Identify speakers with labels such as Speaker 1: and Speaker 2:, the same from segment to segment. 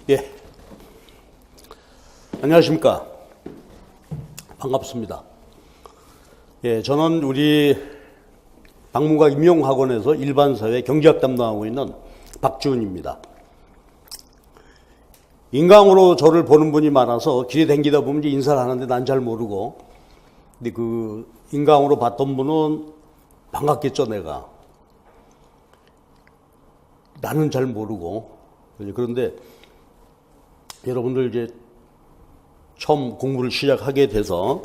Speaker 1: 예. 안녕하십니까. 반갑습니다. 예, 저는 우리 박문각 임용학원에서 일반사회 경제학 담당하고 있는 박지훈입니다. 인강으로 저를 보는 분이 많아서 길에 댕기다 보면 이제 인사를 하는데 난 잘 모르고, 근데 그 인강으로 봤던 분은 반갑겠죠, 내가. 나는 잘 모르고. 그런데 여러분들 이제 처음 공부를 시작하게 돼서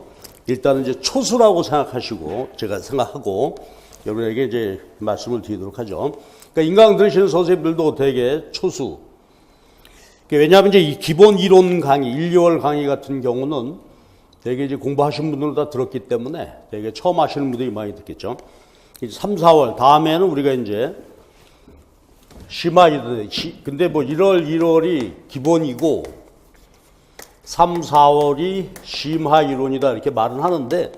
Speaker 1: 일단은 이제 초수라고 생각하시고, 제가 생각하고 여러분에게 이제 말씀을 드리도록 하죠. 그러니까 인강 들으시는 선생님들도 되게 초수. 왜냐하면 이제 이 기본 이론 강의, 1, 2월 강의 같은 경우는 되게 이제 공부하신 분들은 다 들었기 때문에 되게 처음 하시는 분들이 많이 듣겠죠. 이제 3, 4월 다음에는 우리가 이제 심화이론, 근데 뭐 1월, 2월이 기본이고 3, 4월이 심화이론이다 이렇게 말은 하는데,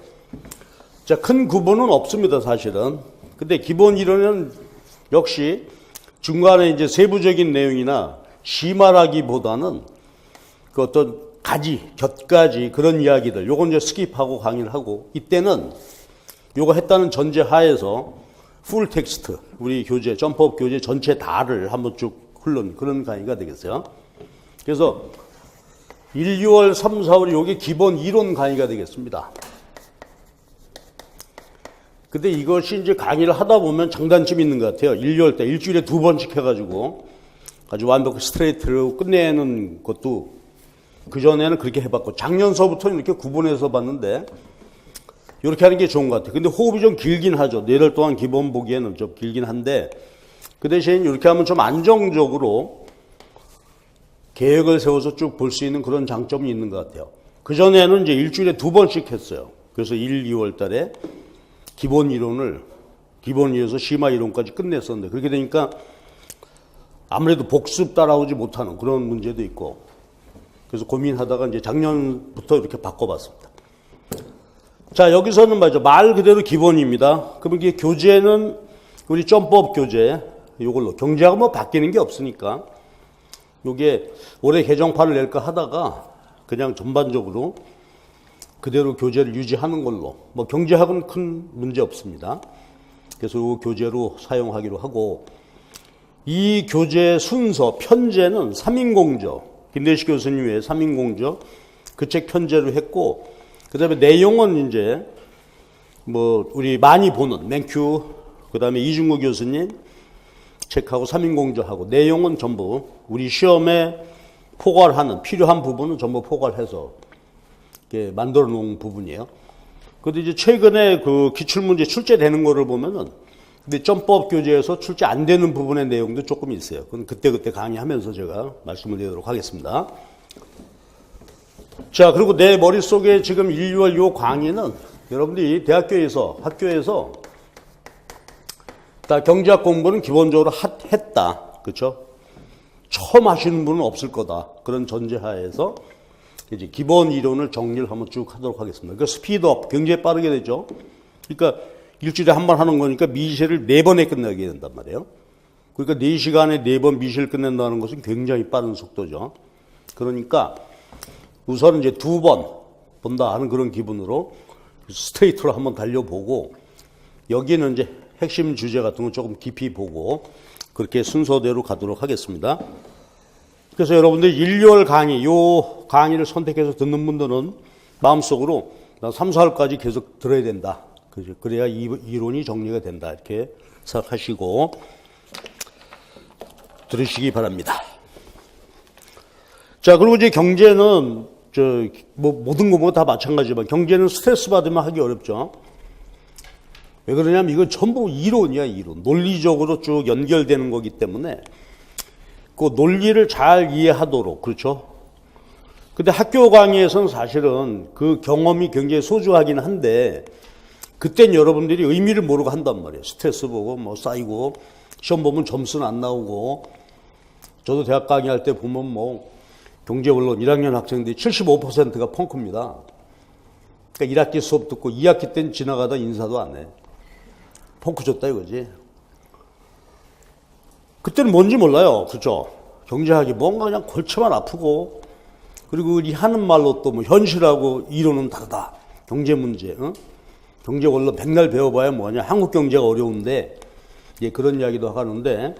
Speaker 1: 자, 큰 구분은 없습니다, 사실은. 근데 기본 이론은 역시 중간에 이제 세부적인 내용이나 심화라기보다는 그 어떤 가지, 곁가지 그런 이야기들, 요건 이제 스킵하고 강의를 하고, 이때는 요거 했다는 전제 하에서 풀 텍스트, 우리 교재, 점프업 교재 전체 다를 한번 쭉 흘른 그런 강의가 되겠어요. 그래서 1, 2월, 3, 4월이 요게 기본 이론 강의가 되겠습니다. 근데 이것이 이제 강의를 하다 보면 장단점이 있는 것 같아요. 1, 2월 때 일주일에 2번씩 해가지고 아주 완벽히 스트레이트로 끝내는 것도 그전에는 그렇게 해봤고, 작년서부터는 이렇게 구분해서 봤는데 이렇게 하는 게 좋은 것 같아요. 근데 호흡이 좀 길긴 하죠. 4달 동안 기본 보기에는 좀 길긴 한데, 그 대신 이렇게 하면 좀 안정적으로 계획을 세워서 쭉 볼 수 있는 그런 장점이 있는 것 같아요. 그전에는 이제 일주일에 2번씩 했어요. 그래서 1, 2월 달에 기본 이론을, 기본 이론에서 심화 이론까지 끝냈었는데, 그렇게 되니까 아무래도 복습 따라오지 못하는 그런 문제도 있고, 그래서 고민하다가 이제 작년부터 이렇게 바꿔봤습니다. 자, 여기서는 말 그대로 기본입니다. 그럼 이게 교재는 우리 점법 교재, 이걸로 경제하고 뭐 바뀌는 게 없으니까, 요게 올해 개정판을 낼까 하다가 그냥 전반적으로 그대로 교재를 유지하는 걸로, 뭐 경제학은 큰 문제 없습니다. 그래서 이 교재로 사용하기로 하고, 이 교재 순서, 편제는 3인공저, 김대식 교수님의 3인공저, 그 책 편제로 했고, 그 다음에 내용은 이제, 뭐, 우리 많이 보는, 맨큐, 그 다음에 이중구 교수님 책하고 3인공저하고, 내용은 전부 우리 시험에 포괄하는, 필요한 부분은 전부 포괄해서 이렇게 만들어 놓은 부분이에요. 그런데 이제 최근에 그 기출문제 출제되는 거를 보면은, 근데 점법 교재에서 출제 안 되는 부분의 내용도 조금 있어요. 그건 그때 강의하면서 제가 말씀을 드리도록 하겠습니다. 자, 그리고 내 머릿속에 지금 1, 2월 요 강의는 여러분들이 대학교에서, 학교에서 다 경제학 공부는 기본적으로 했다. 그렇죠? 처음 하시는 분은 없을 거다. 그런 전제하에서 이제 기본 이론을 정리를 한번 쭉 하도록 하겠습니다. 그러니까 스피드업, 굉장히 빠르게 되죠. 그러니까 일주일에 한 번 하는 거니까 미시를 4번에 끝나게 된단 말이에요. 그러니까 4시간에 4번 미시를 끝낸다는 것은 굉장히 빠른 속도죠. 그러니까 우선 이제 2번 본다 하는 그런 기분으로 스트레이트로 한번 달려보고, 여기는 이제 핵심 주제 같은 거 조금 깊이 보고 그렇게 순서대로 가도록 하겠습니다. 그래서 여러분들 1, 2월 강의, 요 강의를 선택해서 듣는 분들은 마음속으로 나 3, 4월까지 계속 들어야 된다. 그래야 이론이 정리가 된다. 이렇게 생각하시고 들으시기 바랍니다. 자, 그리고 이제 경제는 모든 거 뭐 다 마찬가지지만 경제는 스트레스 받으면 하기 어렵죠. 왜 그러냐면 이건 전부 이론이야, 이론. 논리적으로 쭉 연결되는 거기 때문에 그 논리를 잘 이해하도록, 그렇죠? 근데 학교 강의에서는 사실은 그 경험이 굉장히 소중하긴 한데, 그땐 여러분들이 의미를 모르고 한단 말이에요. 스트레스 보고 뭐 쌓이고, 시험 보면 점수는 안 나오고, 저도 대학 강의할 때 보면 뭐 경제원론 1학년 학생들이 75%가 펑크입니다. 그러니까 1학기 수업 듣고 2학기 때는 지나가다 인사도 안 해. 펑크 줬다 이거지. 그때는 뭔지 몰라요. 그렇죠? 경제학이 뭔가 그냥 골치만 아프고, 그리고 이 하는 말로 또 뭐 현실하고 이론은 다르다. 경제 문제, 경제 원론 백날 배워봐야 뭐냐. 한국 경제가 어려운데, 예, 그런 이야기도 하는데,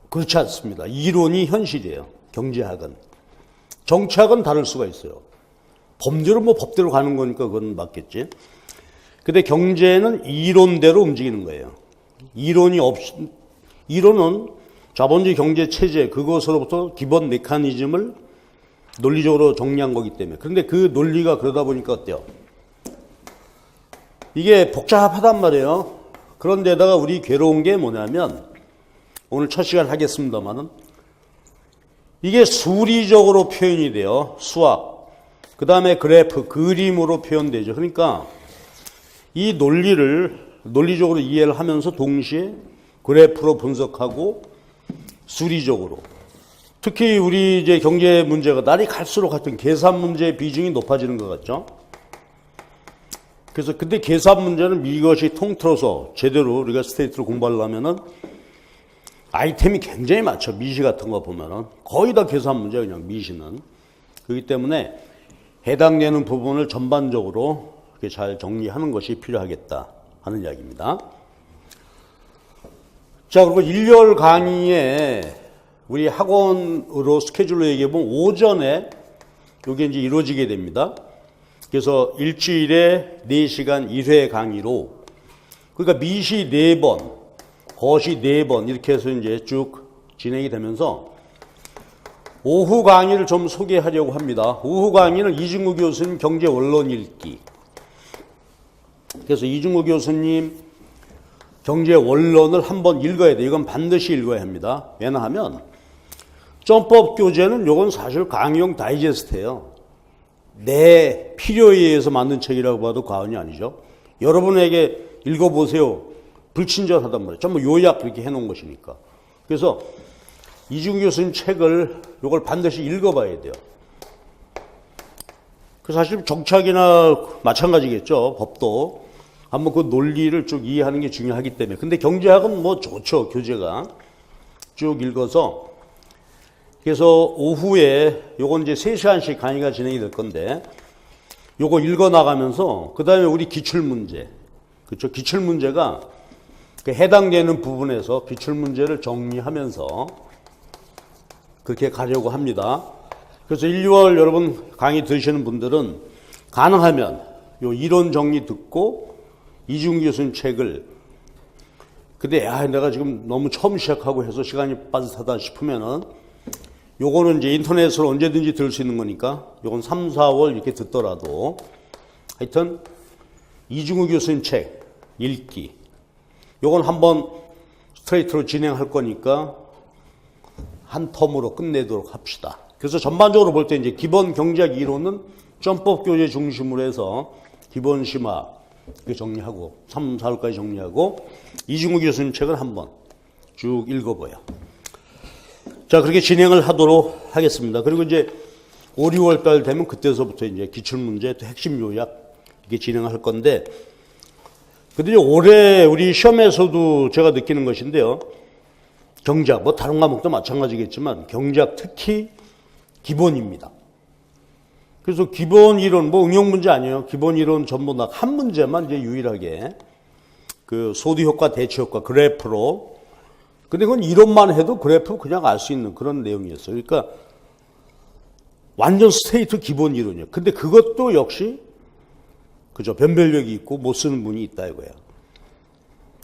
Speaker 1: 그렇지 않습니다. 이론이 현실이에요. 경제학은. 정치학은 다를 수가 있어요. 법대로 뭐 법대로 가는 거니까 그건 맞겠지. 근데 경제는 이론대로 움직이는 거예요. 이론은 자본주의 경제 체제, 그것으로부터 기본 메커니즘을 논리적으로 정리한 거기 때문에. 그런데 그 논리가 그러다 보니까 어때요? 이게 복잡하단 말이에요. 그런데다가 우리 괴로운 게 뭐냐면, 오늘 첫 시간 하겠습니다만은, 이게 수리적으로 표현이 돼요. 수학. 그 다음에 그래프, 그림으로 표현되죠. 그러니까 이 논리적으로 이해를 하면서 동시에 그래프로 분석하고 수리적으로. 특히 우리 이제 경제 문제가 날이 갈수록 하여튼 계산 문제의 비중이 높아지는 것 같죠. 그래서 근데 계산 문제는 이것이 통틀어서 제대로 우리가 스테이트로 공부하려면은 아이템이 굉장히 많죠. 미시 같은 거 보면은 거의 다 계산 문제야, 그냥 미시는. 그렇기 때문에 해당되는 부분을 전반적으로 이렇게 잘 정리하는 것이 필요하겠다 하는 이야기입니다. 자, 그리고 1월 강의에 우리 학원으로 스케줄로 얘기해보면 오전에 이게 이제 이루어지게 됩니다. 그래서 일주일에 4시간 1회 강의로, 그러니까 미시 4번, 거시 4번 이렇게 해서 이제 쭉 진행이 되면서 오후 강의를 좀 소개하려고 합니다. 오후 강의는 이중구 교수님 경제 원론 읽기. 그래서 이중구 교수님 경제 원론을 한번 읽어야 돼요. 이건 반드시 읽어야 합니다. 왜냐하면 점법 교재는 이건 사실 강의용 다이제스트예요. 내 필요에 의해서 만든 책이라고 봐도 과언이 아니죠. 여러분에게 읽어보세요. 불친절하단 말이에요. 전부 요약 그렇게 해놓은 것이니까. 그래서 이중구 교수님 책을 이걸 반드시 읽어봐야 돼요. 그 사실 정치학이나 마찬가지겠죠. 법도 한번 그 논리를 쭉 이해하는 게 중요하기 때문에. 근데 경제학은 뭐 좋죠. 교재가 쭉 읽어서. 그래서 오후에 요건 이제 3시간씩 강의가 진행이 될 건데 요거 읽어 나가면서 그 다음에 우리 기출문제, 그렇죠? 기출문제가 그 해당되는 부분에서 기출문제를 정리하면서 그렇게 가려고 합니다. 그래서 1, 2월 여러분 강의 들으시는 분들은 가능하면 요 이론 정리 듣고 이중구 교수님 책을, 근데 내가 지금 너무 처음 시작하고 해서 시간이 빠듯하다 싶으면은 요거는 이제 인터넷으로 언제든지 들을 수 있는 거니까 요건 3, 4월 이렇게 듣더라도 하여튼 이중구 교수님 책 읽기, 요건 한번 스트레이트로 진행할 거니까 한 텀으로 끝내도록 합시다. 그래서 전반적으로 볼 때 이제 기본 경제학 이론은 점법 교재 중심으로 해서 기본 심화 정리하고 3, 4월까지 정리하고 이중구 교수님 책을 한번 쭉 읽어봐요. 자, 그렇게 진행을 하도록 하겠습니다. 그리고 이제 5, 6월 달 되면 그때서부터 이제 기출문제 또 핵심 요약 이렇게 진행할 건데, 근데 올해 우리 시험에서도 제가 느끼는 것인데요. 경제학, 뭐 다른 과목도 마찬가지겠지만 경제학 특히 기본입니다. 그래서 기본 이론, 뭐 응용 문제 아니에요. 기본 이론 전부 다 한 문제만 이제 유일하게 그 소득 효과, 대치 효과, 그래프로. 근데 그건 이론만 해도 그래프 그냥 알 수 있는 그런 내용이었어요. 그러니까 완전 스트레이트 기본 이론이에요. 근데 그것도 역시 그죠, 변별력이 있고 못 쓰는 분이 있다 이거야.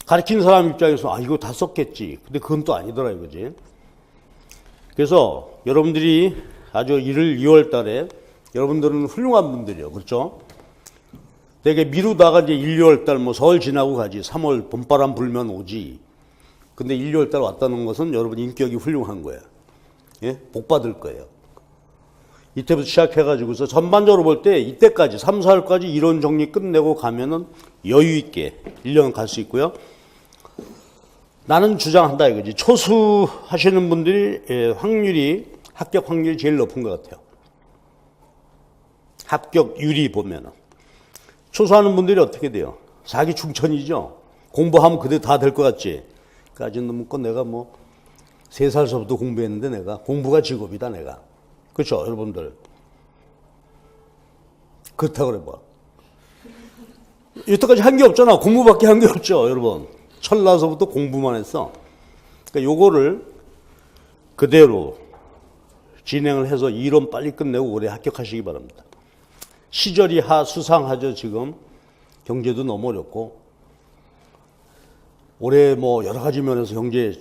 Speaker 1: 가르치는 사람 입장에서 이거 다 썼겠지. 근데 그건 또 아니더라 이거지. 그래서 여러분들이 아주 1월, 2월 달에 여러분들은 훌륭한 분들이에요. 그렇죠? 되게 미루다가 이제 1, 2월 달 뭐 설 지나고 가지. 3월 봄바람 불면 오지. 근데 1, 2월 달 왔다는 것은 여러분 인격이 훌륭한 거예요. 예? 복 받을 거예요. 이때부터 시작해가지고서 전반적으로 볼 때 이때까지 3, 4월까지 이론 정리 끝내고 가면은 여유 있게 1년 갈 수 있고요. 나는 주장한다 이거지. 초수 하시는 분들이 합격 확률이 제일 높은 것 같아요. 합격률이 보면은. 초수하는 분들이 어떻게 돼요? 사기충천이죠. 공부하면 그대 다 될 것 같지. 까지는 묻고 내가 뭐 3살서부터 공부했는데 내가. 공부가 직업이다 내가. 그렇죠 여러분들. 그렇다고 그래 봐. 여태까지 한 게 없잖아. 공부밖에 한 게 없죠 여러분. 철나서부터 공부만 했어. 그러니까 요거를 그대로 진행을 해서 이론 빨리 끝내고 올해 합격하시기 바랍니다. 시절이 수상하죠 지금. 경제도 너무 어렵고 올해 뭐 여러 가지 면에서 경제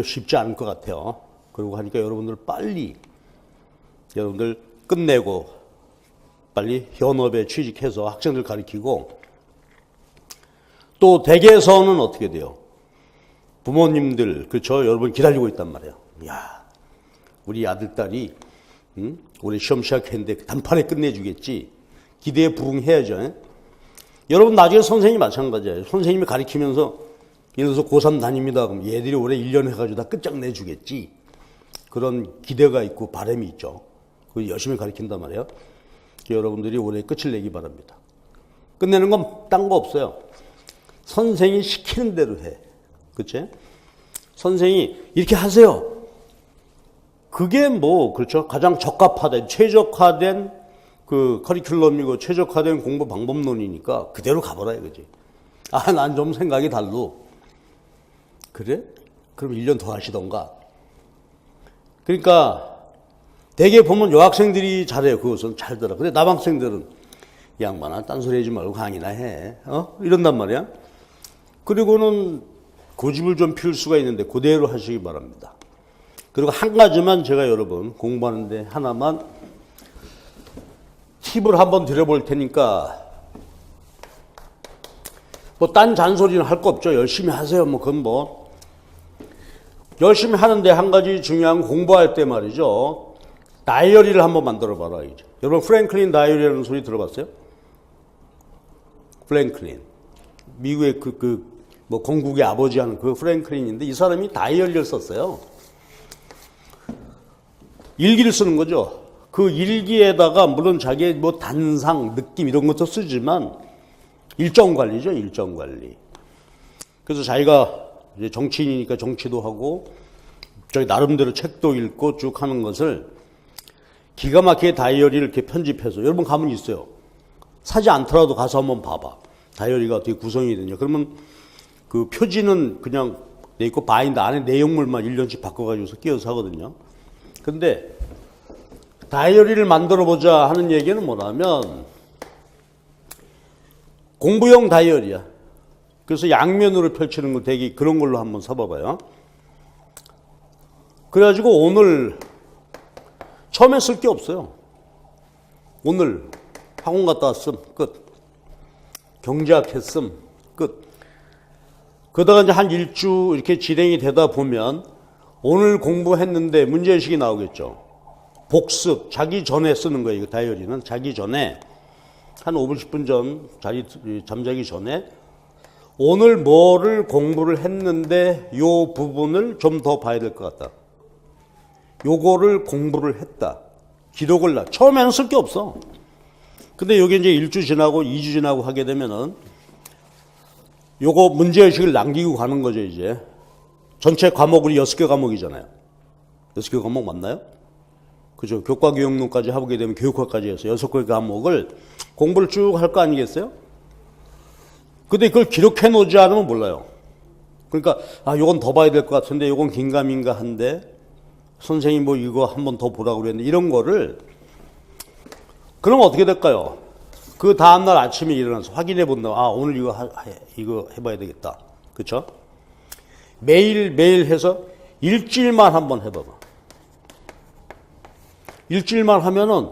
Speaker 1: 쉽지 않을 것 같아요. 그러고 하니까 여러분들 빨리 여러분들 끝내고 빨리 현업에 취직해서 학생들 가르치고 또 댁에서는 어떻게 돼요? 부모님들 그렇죠 여러분 기다리고 있단 말이에요. 야 우리 아들 딸이 올해 시험 시작했는데 단판에 끝내주겠지. 기대에 부응해야죠. 여러분 나중에 선생님이 마찬가지예요. 선생님이 가르치면서 예를 들어서 고3 다닙니다. 그럼 얘들이 올해 1년 해가지고 다 끝장내주겠지. 그런 기대가 있고 바람이 있죠. 그 열심히 가르친단 말이에요. 여러분들이 올해 끝을 내기 바랍니다. 끝내는 건 딴 거 없어요. 선생이 시키는 대로 해. 그치? 선생이 이렇게 하세요. 그게 그렇죠. 가장 적합화된, 최적화된 그 커리큘럼이고 최적화된 공부 방법론이니까 그대로 가보라 이거지. 난 좀 생각이 달로. 그래? 그럼 1년 더 하시던가. 그러니까 대개 보면 여학생들이 잘해요. 그것은 잘 들어. 근데 남학생들은 이 양반아 딴소리 하지 말고 강의나 해. 이런단 말이야. 그리고는 고집을 좀 피울 수가 있는데 그대로 하시기 바랍니다. 그리고 한 가지만 제가 여러분 공부하는데 하나만 팁을 한번 드려볼 테니까 딴 잔소리는 할 거 없죠. 열심히 하세요. 그건 열심히 하는데 한 가지 중요한 공부할 때 말이죠. 다이어리를 한번 만들어 봐라. 이제. 여러분 프랭클린 다이어리라는 소리 들어봤어요? 프랭클린. 미국의 건국의 아버지 하는 그 프랭클린인데 이 사람이 다이어리를 썼어요. 일기를 쓰는 거죠. 그 일기에다가 물론 자기의 단상, 느낌 이런 것도 쓰지만 일정 관리죠. 일정 관리. 그래서 자기가 이제 정치인이니까 정치도 하고 저기 나름대로 책도 읽고 쭉 하는 것을 기가 막히게 다이어리를 이렇게 편집해서 여러분 가면 있어요. 사지 않더라도 가서 한번 봐봐. 다이어리가 어떻게 구성이 되냐. 그러면 그 표지는 그냥 내 있고 바인드 안에 내용물만 1년씩 바꿔가지고서 끼워서 하거든요. 근데 다이어리를 만들어보자 하는 얘기는 뭐냐면 공부용 다이어리야. 그래서 양면으로 펼치는 거 되게 그런 걸로 한번 써봐봐요. 그래가지고 오늘 처음에 쓸 게 없어요. 오늘 학원 갔다 왔음 끝. 경제학 했음 끝. 그러다가 이제 한 일주 이렇게 진행이 되다 보면 오늘 공부했는데 문제의식이 나오겠죠. 복습, 자기 전에 쓰는 거예요. 이거 다이어리는 자기 전에 한 5분, 10분 전 잠자기 전에 오늘 뭐를 공부를 했는데 요 부분을 좀 더 봐야 될 것 같다. 요거를 공부를 했다. 기록을 처음에는 쓸 게 없어. 근데 여기 이제 1주 지나고 2주 지나고 하게 되면은 요거 문제의식을 남기고 가는 거죠, 이제. 전체 과목이 6개 과목이잖아요. 6개 과목 맞나요? 그죠. 교과교육론까지 하게 되면 교육학까지 해서 6개 과목을 공부를 쭉 할 거 아니겠어요? 근데 그걸 기록해 놓지 않으면 몰라요. 그러니까, 요건 더 봐야 될 것 같은데, 요건 긴가민가 한데, 선생님 이거 한번 더 보라고 그랬는데, 이런 거를, 그럼 어떻게 될까요? 그 다음날 아침에 일어나서 확인해 본다. 오늘 이거 해봐야 되겠다. 그쵸? 매일 해서 일주일만 한번 해봐봐. 일주일만 하면은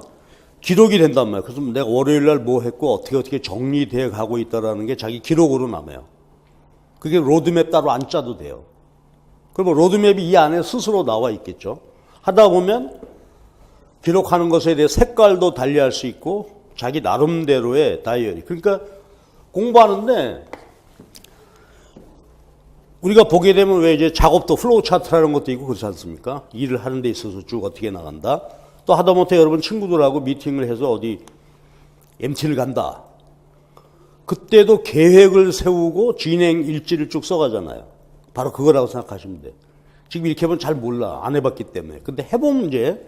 Speaker 1: 기록이 된단 말이에요. 그래서 내가 월요일날 뭐 했고 어떻게 정리되어 가고 있다라는 게 자기 기록으로 남아요. 그게 로드맵 따로 안 짜도 돼요. 그리고 로드맵이 이 안에 스스로 나와 있겠죠. 하다 보면 기록하는 것에 대해 색깔도 달리할 수 있고 자기 나름대로의 다이어리. 그러니까 공부하는데 우리가 보게 되면 왜 이제 작업도 플로우 차트라는 것도 있고 그렇지 않습니까? 일을 하는 데 있어서 쭉 어떻게 나간다. 또 하다못해 여러분 친구들하고 미팅을 해서 어디 MT를 간다. 그때도 계획을 세우고 진행 일지를 쭉 써가잖아요. 바로 그거라고 생각하시면 돼요. 지금 이렇게 하면 잘 몰라. 안 해봤기 때문에. 근데 해보면 이제,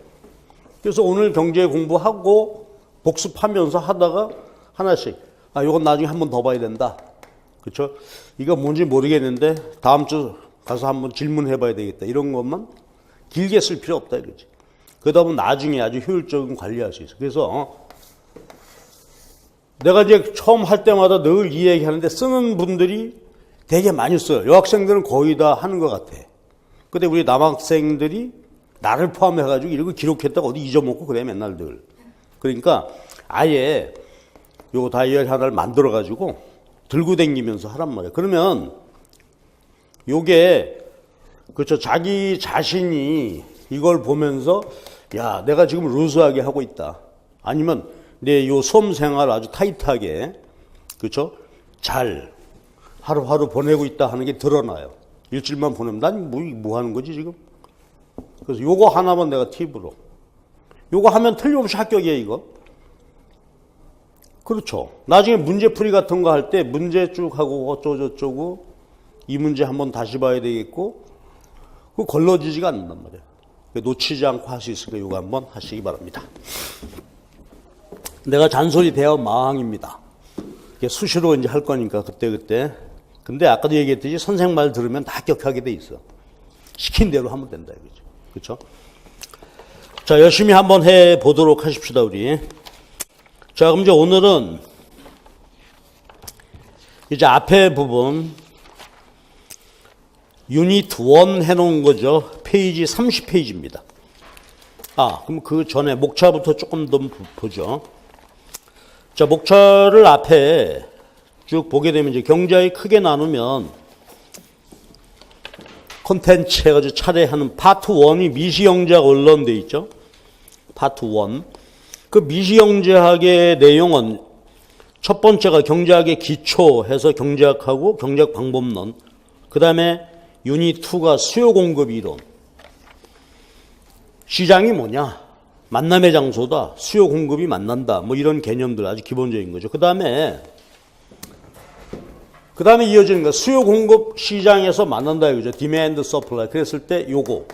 Speaker 1: 그래서 오늘 경제 공부하고 복습하면서 하다가 하나씩, 요건 나중에 한 번 더 봐야 된다. 그쵸? 이거 뭔지 모르겠는데 다음 주 가서 한번 질문해 봐야 되겠다. 이런 것만 길게 쓸 필요 없다 이거지. 그러다 보면 나중에 아주 효율적인 관리할 수 있어. 그래서 내가 이제 처음 할 때마다 늘 이 얘기 하는데 쓰는 분들이 되게 많이 써요. 여학생들은 거의 다 하는 것 같아. 근데 우리 남학생들이 나를 포함해가지고 이런 거 기록했다가 어디 잊어먹고 그래 맨날 늘. 그러니까 아예 요거 다이어리 하나를 만들어가지고 들고 다니면서 하란 말이야. 그러면 요게 그렇죠. 자기 자신이 이걸 보면서 야 내가 지금 루즈하게 하고 있다. 아니면 내 요 수험 생활 아주 타이트하게 그렇죠. 잘 하루하루 보내고 있다 하는 게 드러나요. 일주일만 보내면 난 뭐 하는 거지 지금. 그래서 요거 하나만 내가 팁으로. 요거 하면 틀림없이 합격이에요 이거. 그렇죠. 나중에 문제풀이 같은 거 할 때 문제 쭉 하고 어쩌고저쩌고 이 문제 한번 다시 봐야 되겠고 그거 걸러지지가 않는단 말이에요. 놓치지 않고 할 수 있으니까 이거 한번 하시기 바랍니다. 내가 잔소리 대여 마왕입니다. 수시로 이제 할 거니까 그때. 근데 아까도 얘기했듯이 선생 말 들으면 다 합격하게 돼 있어. 시킨 대로 하면 된다 이거죠. 그렇죠? 자, 열심히 한번 해 보도록 하십시다 우리. 자, 그럼 이제 오늘은 이제 앞에 부분 유닛 1 해놓은 거죠. 페이지 30페이지입니다. 그럼 그 전에 목차부터 조금 더 보죠. 자, 목차를 앞에 쭉 보게 되면 이제 경제학이 크게 나누면 콘텐츠 해가지고 차례 하는 파트 1이 미시경제학 원론돼 있죠. 파트 1. 그 미시경제학의 내용은 첫 번째가 경제학의 기초 해서 경제학하고 경제학 방법론. 그 다음에 유닛 2가 수요 공급 이론. 시장이 뭐냐? 만남의 장소다. 수요 공급이 만난다. 뭐 이런 개념들 아주 기본적인 거죠. 그 다음에 이어지는 거 수요 공급 시장에서 만난다 이거죠. 디맨드 서플라이. 그랬을 때 요거.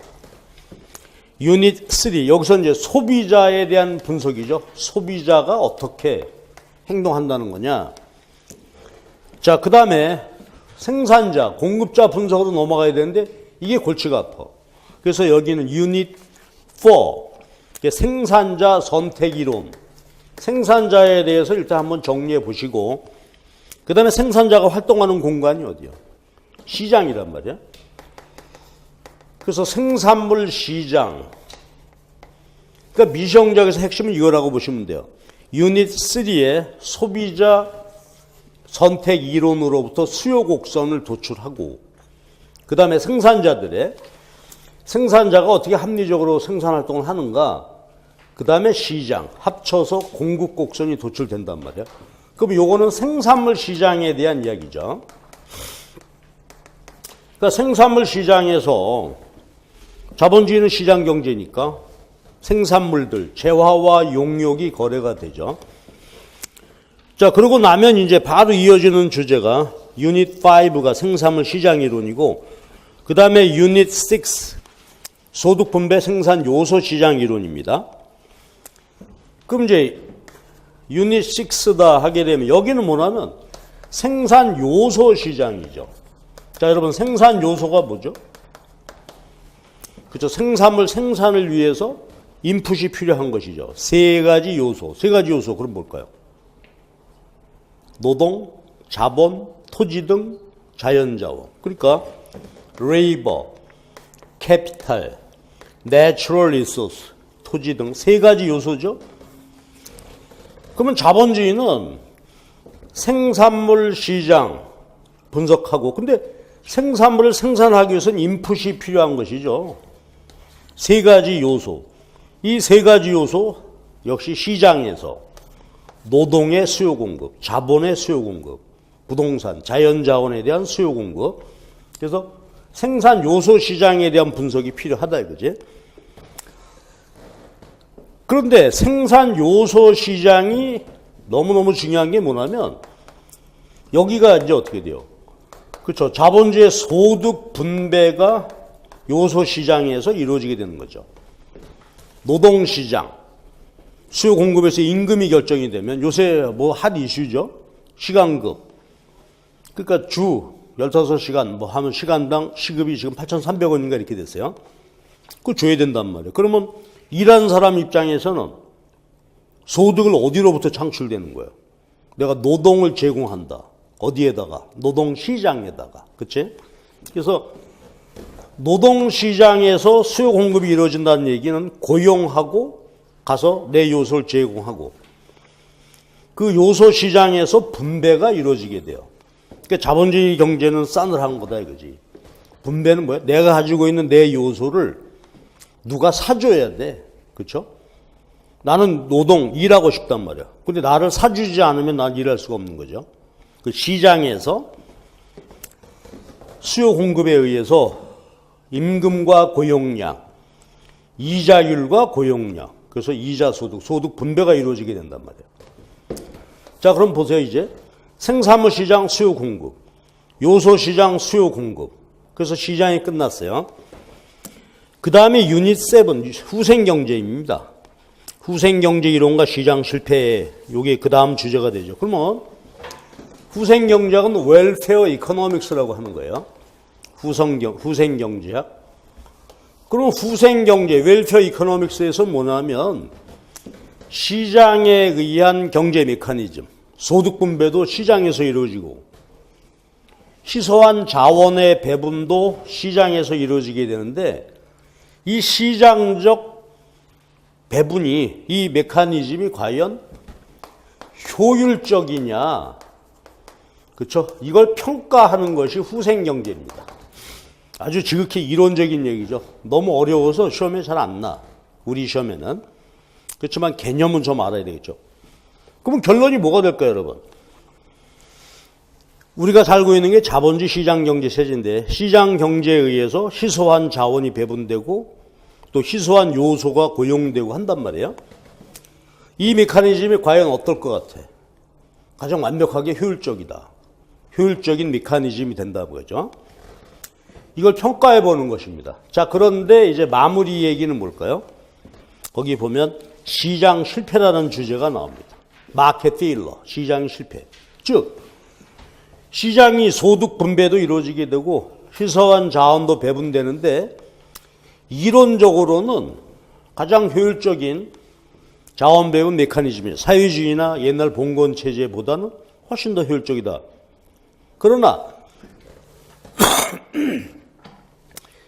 Speaker 1: 유닛 3. 여기서 이제 소비자에 대한 분석이죠. 소비자가 어떻게 행동한다는 거냐. 자, 그 다음에 생산자, 공급자 분석으로 넘어가야 되는데 이게 골치가 아파. 그래서 여기는 유닛 4. 생산자 선택 이론. 생산자에 대해서 일단 한번 정리해 보시고 그 다음에 생산자가 활동하는 공간이 어디요? 시장이란 말이야. 그래서 생산물 시장. 그러니까 미시경제학에서 핵심은 이거라고 보시면 돼요. 유닛 3의 소비자 선택 이론으로부터 수요 곡선을 도출하고 그 다음에 생산자가 어떻게 합리적으로 생산 활동을 하는가 그 다음에 시장 합쳐서 공급 곡선이 도출된단 말이야. 그럼 요거는 생산물 시장에 대한 이야기죠. 그러니까 생산물 시장에서 자본주의는 시장 경제니까 생산물들, 재화와 용역이 거래가 되죠. 자, 그러고 나면 이제 바로 이어지는 주제가 유닛 5가 생산물 시장 이론이고 그 다음에 유닛 6 소득 분배 생산 요소 시장 이론입니다. 그럼 이제 유닛 6다 하게 되면 여기는 뭐냐면 생산 요소 시장이죠. 자, 여러분 생산 요소가 뭐죠? 그렇죠. 생산물 생산을 위해서 인풋이 필요한 것이죠. 세 가지 요소. 그럼 뭘까요? 노동, 자본, 토지 등 자연자원. 그러니까 레이버, 캐피탈, 내추럴 리소스, 토지 등 세 가지 요소죠. 그러면 자본주의는 생산물 시장 분석하고 근데 생산물을 생산하기 위해서는 인풋이 필요한 것이죠. 세 가지 요소. 이 세 가지 요소 역시 시장에서 노동의 수요 공급, 자본의 수요 공급, 부동산, 자연자원에 대한 수요 공급. 그래서 생산 요소 시장에 대한 분석이 필요하다 이거지. 그런데 생산 요소 시장이 너무너무 중요한 게 뭐냐면 여기가 이제 어떻게 돼요? 그렇죠. 자본주의 소득 분배가 요소 시장에서 이루어지게 되는 거죠. 노동 시장, 수요 공급에서 임금이 결정이 되면 요새 뭐 핫 이슈죠. 시간급. 그러니까 주 15시간 뭐 하면 시간당 시급이 지금 8,300원인가 이렇게 됐어요. 그거 줘야 된단 말이에요. 그러면 일하는 사람 입장에서는 소득을 어디로부터 창출되는 거예요? 내가 노동을 제공한다. 어디에다가? 노동시장에다가. 그치? 그래서 노동시장에서 수요 공급이 이루어진다는 얘기는 고용하고 가서 내 요소를 제공하고 그 요소 시장에서 분배가 이루어지게 돼요. 그러니까 자본주의 경제는 싸늘한 거다 이거지. 분배는 뭐야? 내가 가지고 있는 내 요소를 누가 사줘야 돼. 그렇죠? 나는 노동, 일하고 싶단 말이야. 근데 나를 사주지 않으면 난 일할 수가 없는 거죠. 그 시장에서 수요 공급에 의해서 임금과 고용량, 이자율과 고용량, 그래서 이자 소득, 소득 분배가 이루어지게 된단 말이에요. 자, 그럼 보세요, 이제. 생산물 시장 수요 공급, 요소 시장 수요 공급. 그래서 시장이 끝났어요. 그 다음에 유닛 7, 후생경제입니다. 후생경제 이론과 시장 실패, 요게 그 다음 주제가 되죠. 그러면 후생경제학은 웰페어 이코노믹스라고 하는 거예요. 후생경제학. 그럼 후생경제, 웰페어 이코노믹스에서 뭐냐면 시장에 의한 경제 메커니즘, 소득 분배도 시장에서 이루어지고 희소한 자원의 배분도 시장에서 이루어지게 되는데 이 시장적 배분이, 이 메커니즘이 과연 효율적이냐, 그렇죠? 이걸 평가하는 것이 후생경제입니다. 아주 지극히 이론적인 얘기죠. 너무 어려워서 시험에 잘 안 나. 우리 시험에는. 그렇지만 개념은 좀 알아야 되겠죠. 그러면 결론이 뭐가 될까요, 여러분? 우리가 살고 있는 게 자본주의 시장경제 체제인데 시장경제에 의해서 희소한 자원이 배분되고 또 희소한 요소가 고용되고 한단 말이에요. 이 메커니즘이 과연 어떨 것 같아? 가장 완벽하게 효율적이다. 효율적인 메커니즘이 된다고 하죠. 이걸 평가해 보는 것입니다. 자, 그런데 이제 마무리 얘기는 뭘까요? 거기 보면 시장 실패라는 주제가 나옵니다. 마켓 페일러, 시장 실패. 즉, 시장이 소득 분배도 이루어지게 되고 희소한 자원도 배분되는데 이론적으로는 가장 효율적인 자원 배분 메커니즘이에요. 사회주의나 옛날 봉건 체제보다는 훨씬 더 효율적이다. 그러나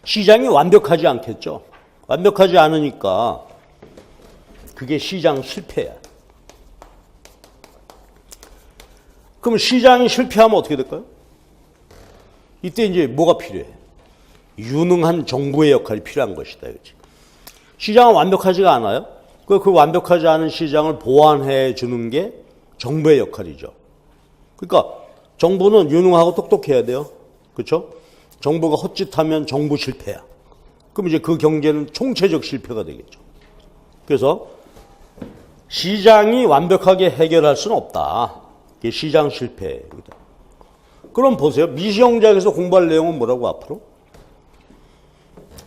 Speaker 1: 시장이 완벽하지 않겠죠. 완벽하지 않으니까 그게 시장 실패야. 그럼 시장이 실패하면 어떻게 될까요? 이때 이제 뭐가 필요해? 유능한 정부의 역할이 필요한 것이다. 그렇지? 시장은 완벽하지가 않아요. 그 완벽하지 않은 시장을 보완해 주는 게 정부의 역할이죠. 그러니까 정부는 유능하고 똑똑해야 돼요. 그렇죠? 정부가 헛짓하면 정부 실패야. 그럼 이제 그 경제는 총체적 실패가 되겠죠. 그래서 시장이 완벽하게 해결할 수는 없다. 이게 시장 실패입니다. 그럼 보세요. 미시경제학에서 공부할 내용은 뭐라고 앞으로?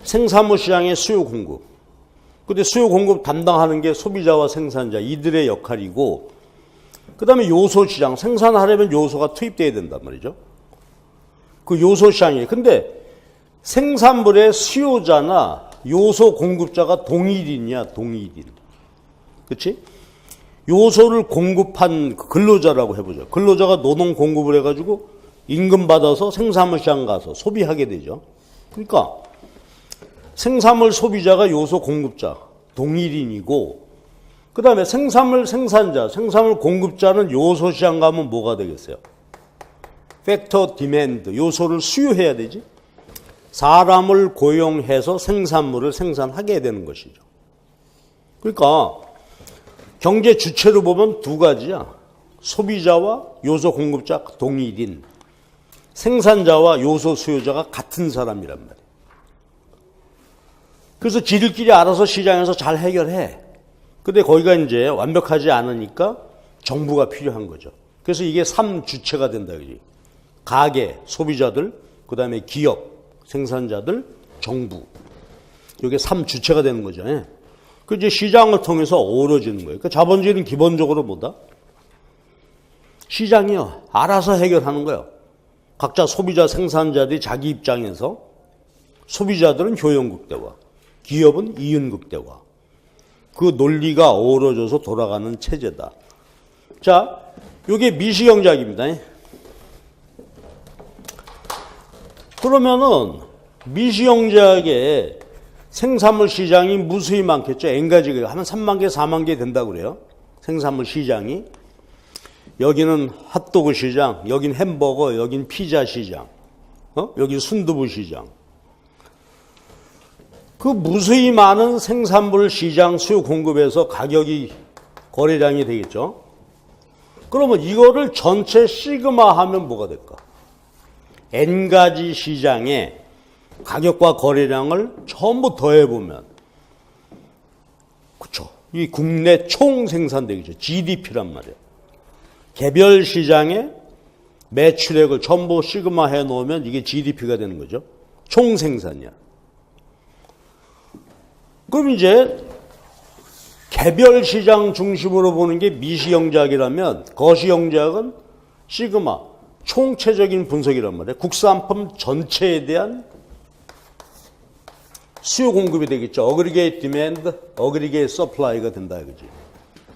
Speaker 1: 생산물 시장의 수요 공급. 근데 수요 공급 담당하는 게 소비자와 생산자 이들의 역할이고 그 다음에 요소 시장. 생산하려면 요소가 투입돼야 된단 말이죠. 그 요소 시장이에요. 근데 생산물의 수요자나 요소 공급자가 동일이냐, 동일인. 그렇지? 요소를 공급한 근로자라고 해보죠. 근로자가 노동 공급을 해가지고 임금 받아서 생산물 시장 가서 소비하게 되죠. 그러니까 생산물 소비자가 요소 공급자, 동일인이고 그 다음에 생산물 생산자, 생산물 공급자는 요소 시장 가면 뭐가 되겠어요? 팩터 디맨드, 요소를 수요해야 되지. 사람을 고용해서 생산물을 생산하게 되는 것이죠. 그러니까 경제 주체로 보면 두 가지야. 소비자와 요소 공급자 동일인, 생산자와 요소 수요자가 같은 사람이란 말이에요. 그래서 지들끼리 알아서 시장에서 잘 해결해. 근데 거기가 이제 완벽하지 않으니까 정부가 필요한 거죠. 그래서 이게 3주체가 된다. 그지? 가게, 소비자들, 그 다음에 기업, 생산자들, 정부. 이게 3주체가 되는 거죠. 그 이제 시장을 통해서 어우러지는 거예요. 그러니까 자본주의는 기본적으로 뭐다? 시장이요. 알아서 해결하는 거예요. 각자 소비자 생산자들이 자기 입장에서 소비자들은 효용국대화, 기업은 이윤국대화. 그 논리가 어우러져서 돌아가는 체제다. 자, 이게 미시경제학입니다. 그러면은 미시경제학의 생산물 시장이 무수히 많겠죠. N가지가 한 3만 개, 4만 개 된다고 그래요. 생산물 시장이. 여기는 핫도그 시장, 여긴 햄버거, 여긴 피자 시장, 여긴 순두부 시장. 그 무수히 많은 생산물 시장 수요 공급에서 가격이 거래량이 되겠죠. 그러면 이거를 전체 시그마하면 뭐가 될까? N가지 시장에 가격과 거래량을 전부 더해보면, 그쵸. 이 국내 총 생산되겠죠. GDP란 말이에요. 개별 시장에 매출액을 전부 시그마 해 놓으면 이게 GDP가 되는 거죠. 총 생산이야. 그럼 이제 개별 시장 중심으로 보는 게 미시경제학이라면 거시경제학은 시그마, 총체적인 분석이란 말이에요. 국산품 전체에 대한 수요 공급이 되겠죠. 어그리게이트 디맨드, 어그리게이트 서플라이가 된다 이거지.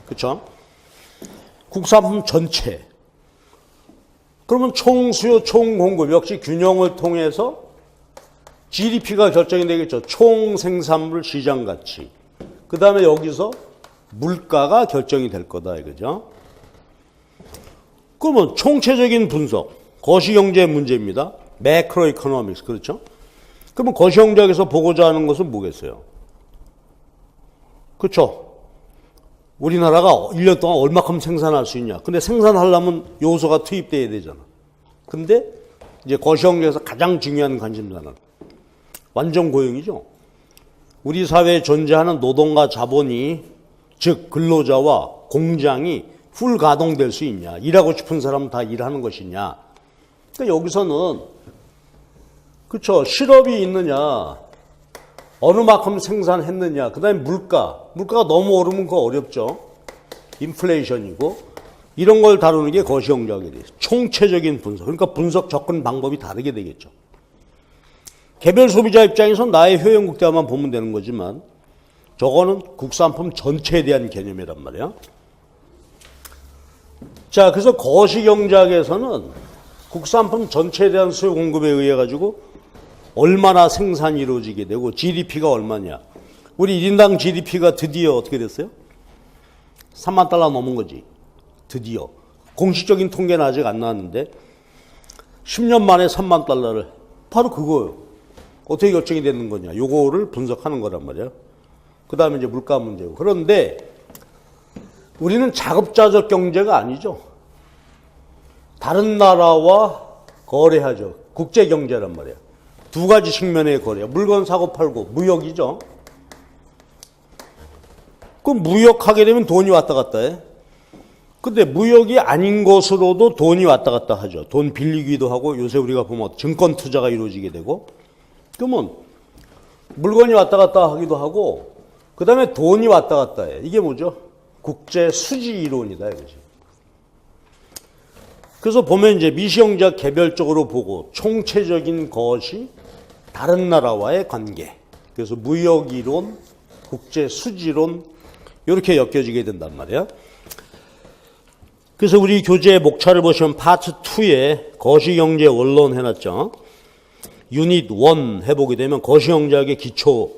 Speaker 1: 그렇죠? 국산품 전체. 그러면 총 수요, 총 공급 역시 균형을 통해서 GDP가 결정이 되겠죠. 총 생산물 시장 가치. 그 다음에 여기서 물가가 결정이 될 거다 이거죠. 그러면 총체적인 분석, 거시경제 문제입니다. 매크로 이코노믹스, 그렇죠? 그러면 거시경제학에서 보고자 하는 것은 뭐겠어요? 그렇죠? 우리나라가 1년 동안 얼마큼 생산할 수 있냐. 근데 생산하려면 요소가 투입돼야 되잖아. 근데 이제 거시경제에서 가장 중요한 관심사는 완전 고용이죠. 우리 사회에 존재하는 노동과 자본이, 즉 근로자와 공장이 풀 가동될 수 있냐. 일하고 싶은 사람은 다 일하는 것이냐. 그러니까 여기서는 그렇죠. 실업이 있느냐. 어느 만큼 생산했느냐. 그 다음에 물가가 너무 오르면 그거 어렵죠. 인플레이션이고 이런 걸 다루는 게 거시경제학에 대해서 총체적인 분석. 그러니까 분석 접근 방법이 다르게 되겠죠. 개별 소비자 입장에서 나의 효용국대화만 보면 되는 거지만 저거는 국산품 전체에 대한 개념이란 말이야. 자, 그래서 거시경제학에서는 국산품 전체에 대한 수요 공급에 의해 가지고 얼마나 생산이 이루어지게 되고 GDP가 얼마냐. 우리 1인당 GDP가 드디어 어떻게 됐어요? 3만 달러 넘은 거지. 드디어. 공식적인 통계는 아직 안 나왔는데 10년 만에 3만 달러를. 바로 그거예요. 어떻게 결정이 되는 거냐. 요거를 분석하는 거란 말이야. 그 다음에 이제 물가 문제고. 그런데 우리는 자급자족 경제가 아니죠. 다른 나라와 거래하죠. 국제경제란 말이야. 두 가지 측면의 거래야. 물건 사고 팔고 무역이죠. 그럼 무역하게 되면 돈이 왔다 갔다 해. 근데 무역이 아닌 것으로도 돈이 왔다 갔다 하죠. 돈 빌리기도 하고 요새 우리가 보면 증권 투자가 이루어지게 되고 그러면 물건이 왔다 갔다 하기도 하고 그 다음에 돈이 왔다 갔다 해. 이게 뭐죠? 국제 수지 이론이다 이거지. 그래서 보면 이제 미시경제학 개별적으로 보고 총체적인 것이 다른 나라와의 관계. 그래서 무역 이론, 국제 수지론 이렇게 엮여지게 된단 말이야. 그래서 우리 교재 목차를 보시면 파트 2에 거시경제 원론 해놨죠. 유닛 1 해보게 되면 거시경제학의 기초.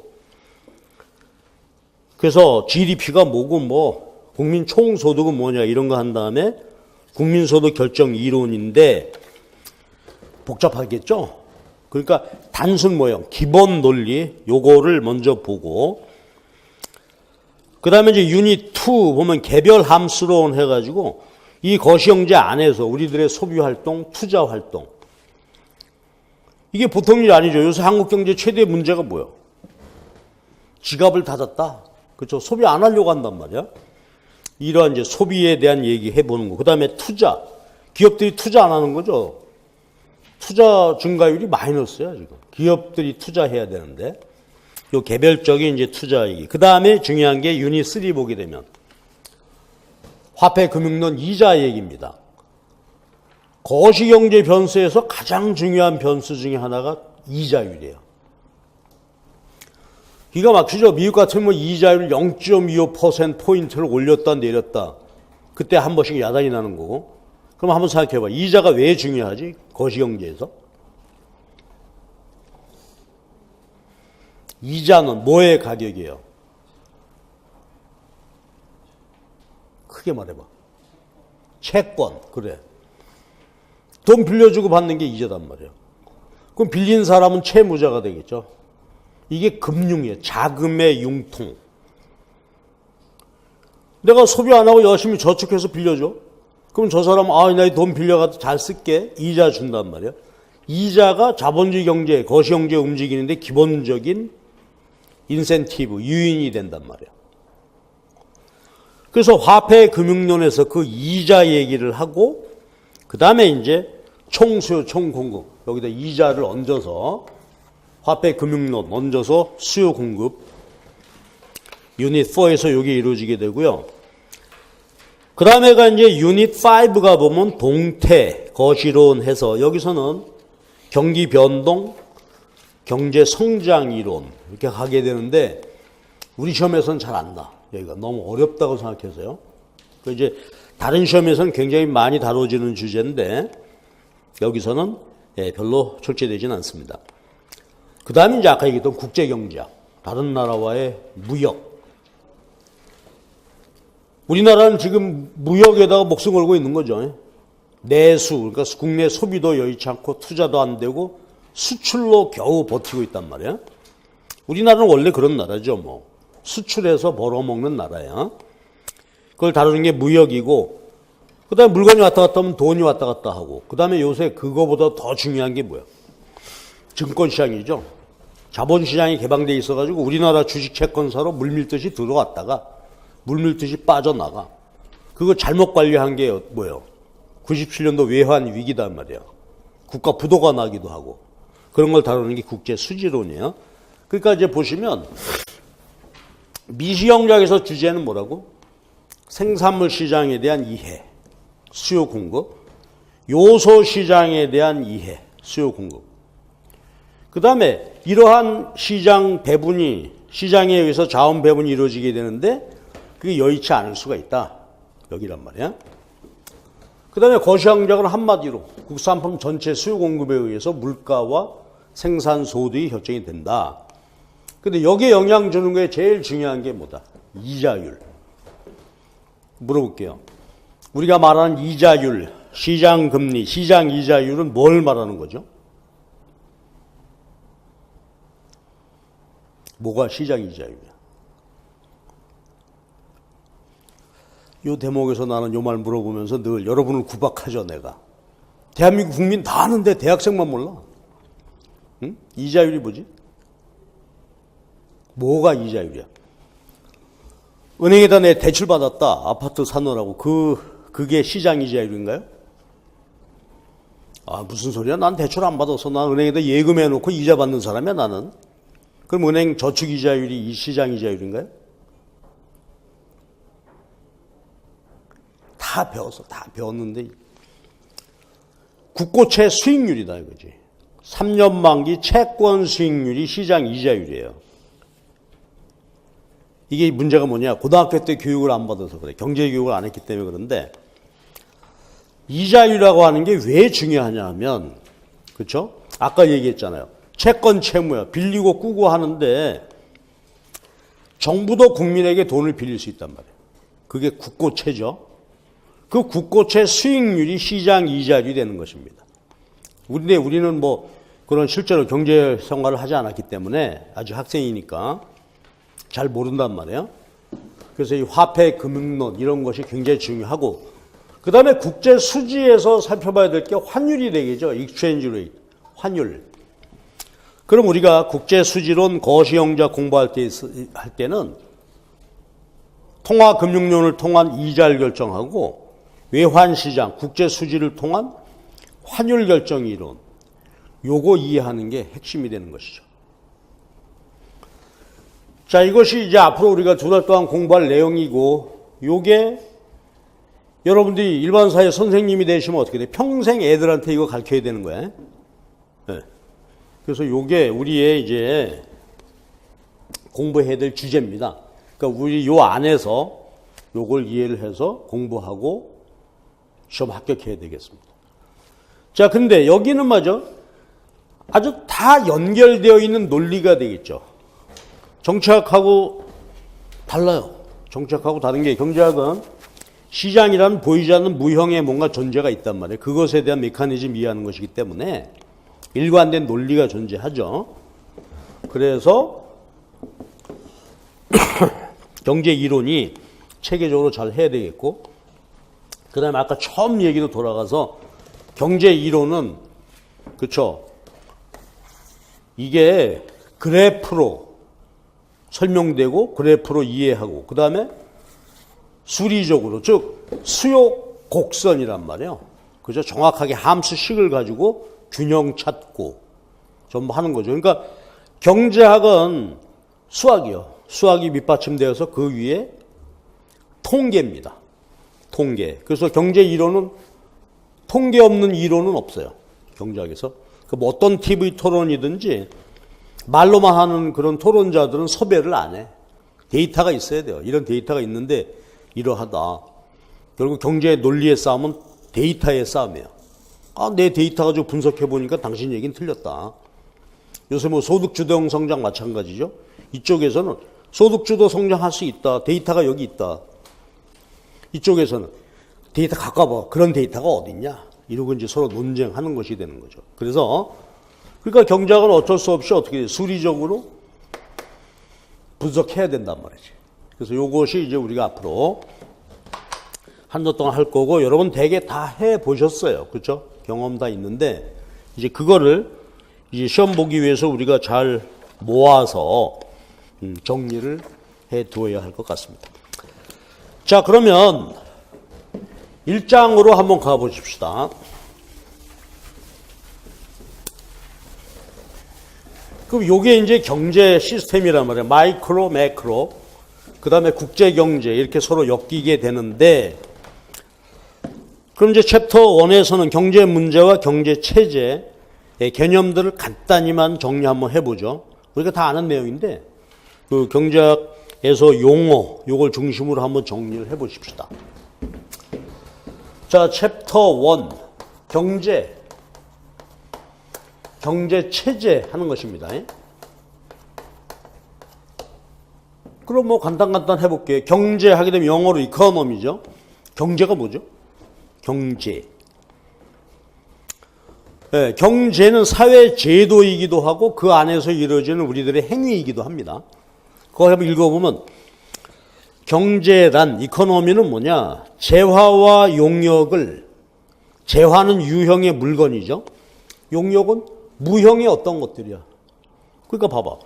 Speaker 1: 그래서 GDP가 뭐고 뭐 국민 총소득은 뭐냐 이런 거 한 다음에 국민소득 결정 이론인데 복잡하겠죠? 그러니까 단순 모형, 기본 논리 요거를 먼저 보고 그 다음에 이제 유닛 2 보면 개별 함수론 해가지고 이 거시경제 안에서 우리들의 소비활동, 투자활동 이게 보통 일이 아니죠. 요새 한국 경제 최대 문제가 뭐예요? 지갑을 닫았다. 그렇죠. 소비 안 하려고 한단 말이야. 이러한 이제 소비에 대한 얘기 해보는 거. 그 다음에 투자. 기업들이 투자 안 하는 거죠. 투자 증가율이 마이너스야, 지금. 기업들이 투자해야 되는데. 요 개별적인 이제 투자 얘기. 그 다음에 중요한 게 유닛 3 보게 되면 화폐 금융론 이자 얘기입니다. 거시경제 변수에서 가장 중요한 변수 중에 하나가 이자율이에요. 기가 막히죠. 미국 같으면 이자율 0.25%포인트를 올렸다 내렸다. 그때 한 번씩 야단이 나는 거고. 그럼 한번 생각해봐. 이자가 왜 중요하지? 거시경제에서. 이자는 뭐의 가격이에요? 크게 말해봐. 채권. 그래. 돈 빌려주고 받는 게 이자단 말이에요. 그럼 빌린 사람은 채무자가 되겠죠. 이게 금융이에요. 자금의 융통. 내가 소비 안 하고 열심히 저축해서 빌려줘. 그럼 저 사람은 나 돈 빌려가도 잘 쓸게. 이자 준단 말이에요. 이자가 자본주의 경제, 거시경제 움직이는데 기본적인 인센티브, 유인이 된단 말이에요. 그래서 화폐 금융론에서 그 이자 얘기를 하고 그 다음에 이제 총수요, 총공급. 여기다 이자를 얹어서 화폐 금융론 얹어서 수요 공급 유닛 4에서 이게 이루어지게 되고요. 그 다음에가 이제 유닛 5가 보면 동태, 거시론 해서 여기서는 경기 변동, 경제 성장 이론 이렇게 가게 되는데 우리 시험에서는 잘 안 나. 여기가 너무 어렵다고 생각해서요. 이제 다른 시험에서는 굉장히 많이 다뤄지는 주제인데 여기서는 별로 출제되지는 않습니다. 그 다음에 이제 아까 얘기했던 국제경제학, 다른 나라와의 무역. 우리나라는 지금 무역에다가 목숨 걸고 있는 거죠. 내수, 그러니까 국내 소비도 여의치 않고 투자도 안 되고 수출로 겨우 버티고 있단 말이야. 우리나라는 원래 그런 나라죠. 뭐 수출해서 벌어먹는 나라야. 그걸 다루는 게 무역이고 그 다음에 물건이 왔다 갔다 하면 돈이 왔다 갔다 하고 그 다음에 요새 그거보다 더 중요한 게 뭐야? 증권시장이죠. 자본시장이 개방돼 있어가지고 우리나라 주식 채권사로 물밀듯이 들어왔다가 물밀듯이 빠져나가. 그거 잘못 관리한 게 뭐예요? 97년도 외환 위기단 말이야. 국가 부도가 나기도 하고 그런 걸 다루는 게 국제 수지론이에요. 그러니까 이제 보시면 미시경제학에서 주제는 뭐라고? 생산물 시장에 대한 이해, 수요 공급, 요소 시장에 대한 이해, 수요 공급. 그 다음에 이러한 시장 배분이 시장에 의해서 자원 배분이 이루어지게 되는데 그게 여의치 않을 수가 있다. 여기란 말이야. 그 다음에 거시경제학은 한마디로 국산품 전체 수요 공급에 의해서 물가와 생산 소득이 결정이 된다. 근데 여기에 영향 주는 거에 제일 중요한 게 뭐다? 이자율. 물어볼게요. 우리가 말하는 이자율, 시장 금리, 시장 이자율은 뭘 말하는 거죠? 뭐가 시장 이자율이야? 이 대목에서 나는 요 말 물어보면서 늘 여러분을 구박하죠, 내가. 대한민국 국민 다 아는데 대학생만 몰라. 응? 이자율이 뭐지? 뭐가 이자율이야? 은행에다 내 대출 받았다. 아파트 사놓으라고. 그게 시장 이자율인가요? 무슨 소리야? 난 대출 안 받아서 난 은행에다 예금해 놓고 이자 받는 사람이야, 나는. 그럼 은행 저축 이자율이 이 시장 이자율인가요? 다 배웠는데 국고채 수익률이다 이거지. 3년 만기 채권 수익률이 시장 이자율이에요. 이게 문제가 뭐냐? 고등학교 때 교육을 안 받아서 그래. 경제 교육을 안 했기 때문에 그런데 이자율이라고 하는 게 왜 중요하냐 하면 그렇죠? 아까 얘기했잖아요. 채권 채무야. 빌리고 꾸고 하는데 정부도 국민에게 돈을 빌릴 수 있단 말이에요. 그게 국고채죠. 그 국고채 수익률이 시장 이자율이 되는 것입니다. 근데 우리는 뭐 그런 실제로 경제 생활을 하지 않았기 때문에 아직 학생이니까 잘 모른단 말이에요. 그래서 이 화폐 금융론 이런 것이 굉장히 중요하고 그 다음에 국제 수지에서 살펴봐야 될 게 환율이 되겠죠. 익스체인지 레이트, 환율. 그럼 우리가 국제 수지론 거시경제학 공부할 때는 통화금융론을 통한 이자를 결정하고 외환시장, 국제 수지를 통한 환율 결정 이론, 요거 이해하는 게 핵심이 되는 것이죠. 자, 이것이 이제 앞으로 우리가 2달 동안 공부할 내용이고, 요게 여러분들이 일반 사회 선생님이 되시면 어떻게 돼? 평생 애들한테 이거 가르쳐야 되는 거야. 네. 그래서 요게 우리의 이제 공부해야 될 주제입니다. 그러니까 우리 요 안에서 요걸 이해를 해서 공부하고 시험 합격해야 되겠습니다. 자, 근데 여기는 맞아. 아주 다 연결되어 있는 논리가 되겠죠. 정치학하고 달라요. 정치학하고 다른 게 경제학은 시장이라는 보이지 않는 무형의 뭔가 존재가 있단 말이에요. 그것에 대한 메커니즘 이해하는 것이기 때문에 일관된 논리가 존재하죠. 그래서 경제 이론이 체계적으로 잘 해야 되겠고, 그 다음에 아까 처음 얘기로 돌아가서 경제 이론은, 그쵸, 이게 그래프로 설명되고 그래프로 이해하고, 그 다음에 수리적으로, 즉 수요 곡선이란 말이에요. 그죠? 정확하게 함수식을 가지고 균형 찾고 전부 하는 거죠. 그러니까 경제학은 수학이요. 수학이 밑받침되어서 그 위에 통계입니다. 통계. 그래서 경제 이론은 통계 없는 이론은 없어요. 경제학에서. 뭐 어떤 TV 토론이든지 말로만 하는 그런 토론자들은 섭외를 안 해. 데이터가 있어야 돼요. 이런 데이터가 있는데 이러하다. 결국 경제의 논리의 싸움은 데이터의 싸움이에요. 아, 내 데이터 가지고 분석해 보니까 당신 얘기는 틀렸다. 요새 뭐 소득주도 성장 마찬가지죠. 이쪽에서는 소득주도 성장할 수 있다. 데이터가 여기 있다. 이쪽에서는 데이터 갖고 와봐. 그런 데이터가 어딨냐. 이러고 이제 서로 논쟁하는 것이 되는 거죠. 그래서 그러니까 경제학은 어쩔 수 없이 어떻게 돼요? 수리적으로 분석해야 된단 말이지. 그래서 이것이 이제 우리가 앞으로 한 달 동안 할 거고, 여러분 대개 다 해 보셨어요. 그렇죠? 경험 다 있는데 이제 그거를 이제 시험 보기 위해서 우리가 잘 모아서 정리를 해 두어야 할 것 같습니다. 자, 그러면 1장으로 한번 가 보십시다. 그럼 요게 이제 경제 시스템이란 말이에요. 마이크로, 매크로, 그 다음에 국제 경제 이렇게 서로 엮이게 되는데, 그럼 이제 챕터 1에서는 경제 문제와 경제 체제의 개념들을 간단히만 정리 한번 해보죠. 우리가 다 아는 내용인데, 그 경제학에서 용어, 요걸 중심으로 한번 정리를 해보십시다. 자, 챕터 1, 경제 체제 하는 것입니다. 그럼 뭐 간단 해볼게요. 경제 하게 되면 영어로 이코노미죠. 경제가 뭐죠? 경제. 네, 경제는 사회 제도이기도 하고 그 안에서 이루어지는 우리들의 행위이기도 합니다. 그거 한번 읽어보면 경제란, 이코노미는 뭐냐? 재화와 용역을, 재화는 유형의 물건이죠. 용역은 무형의 어떤 것들이야. 그러니까 봐봐.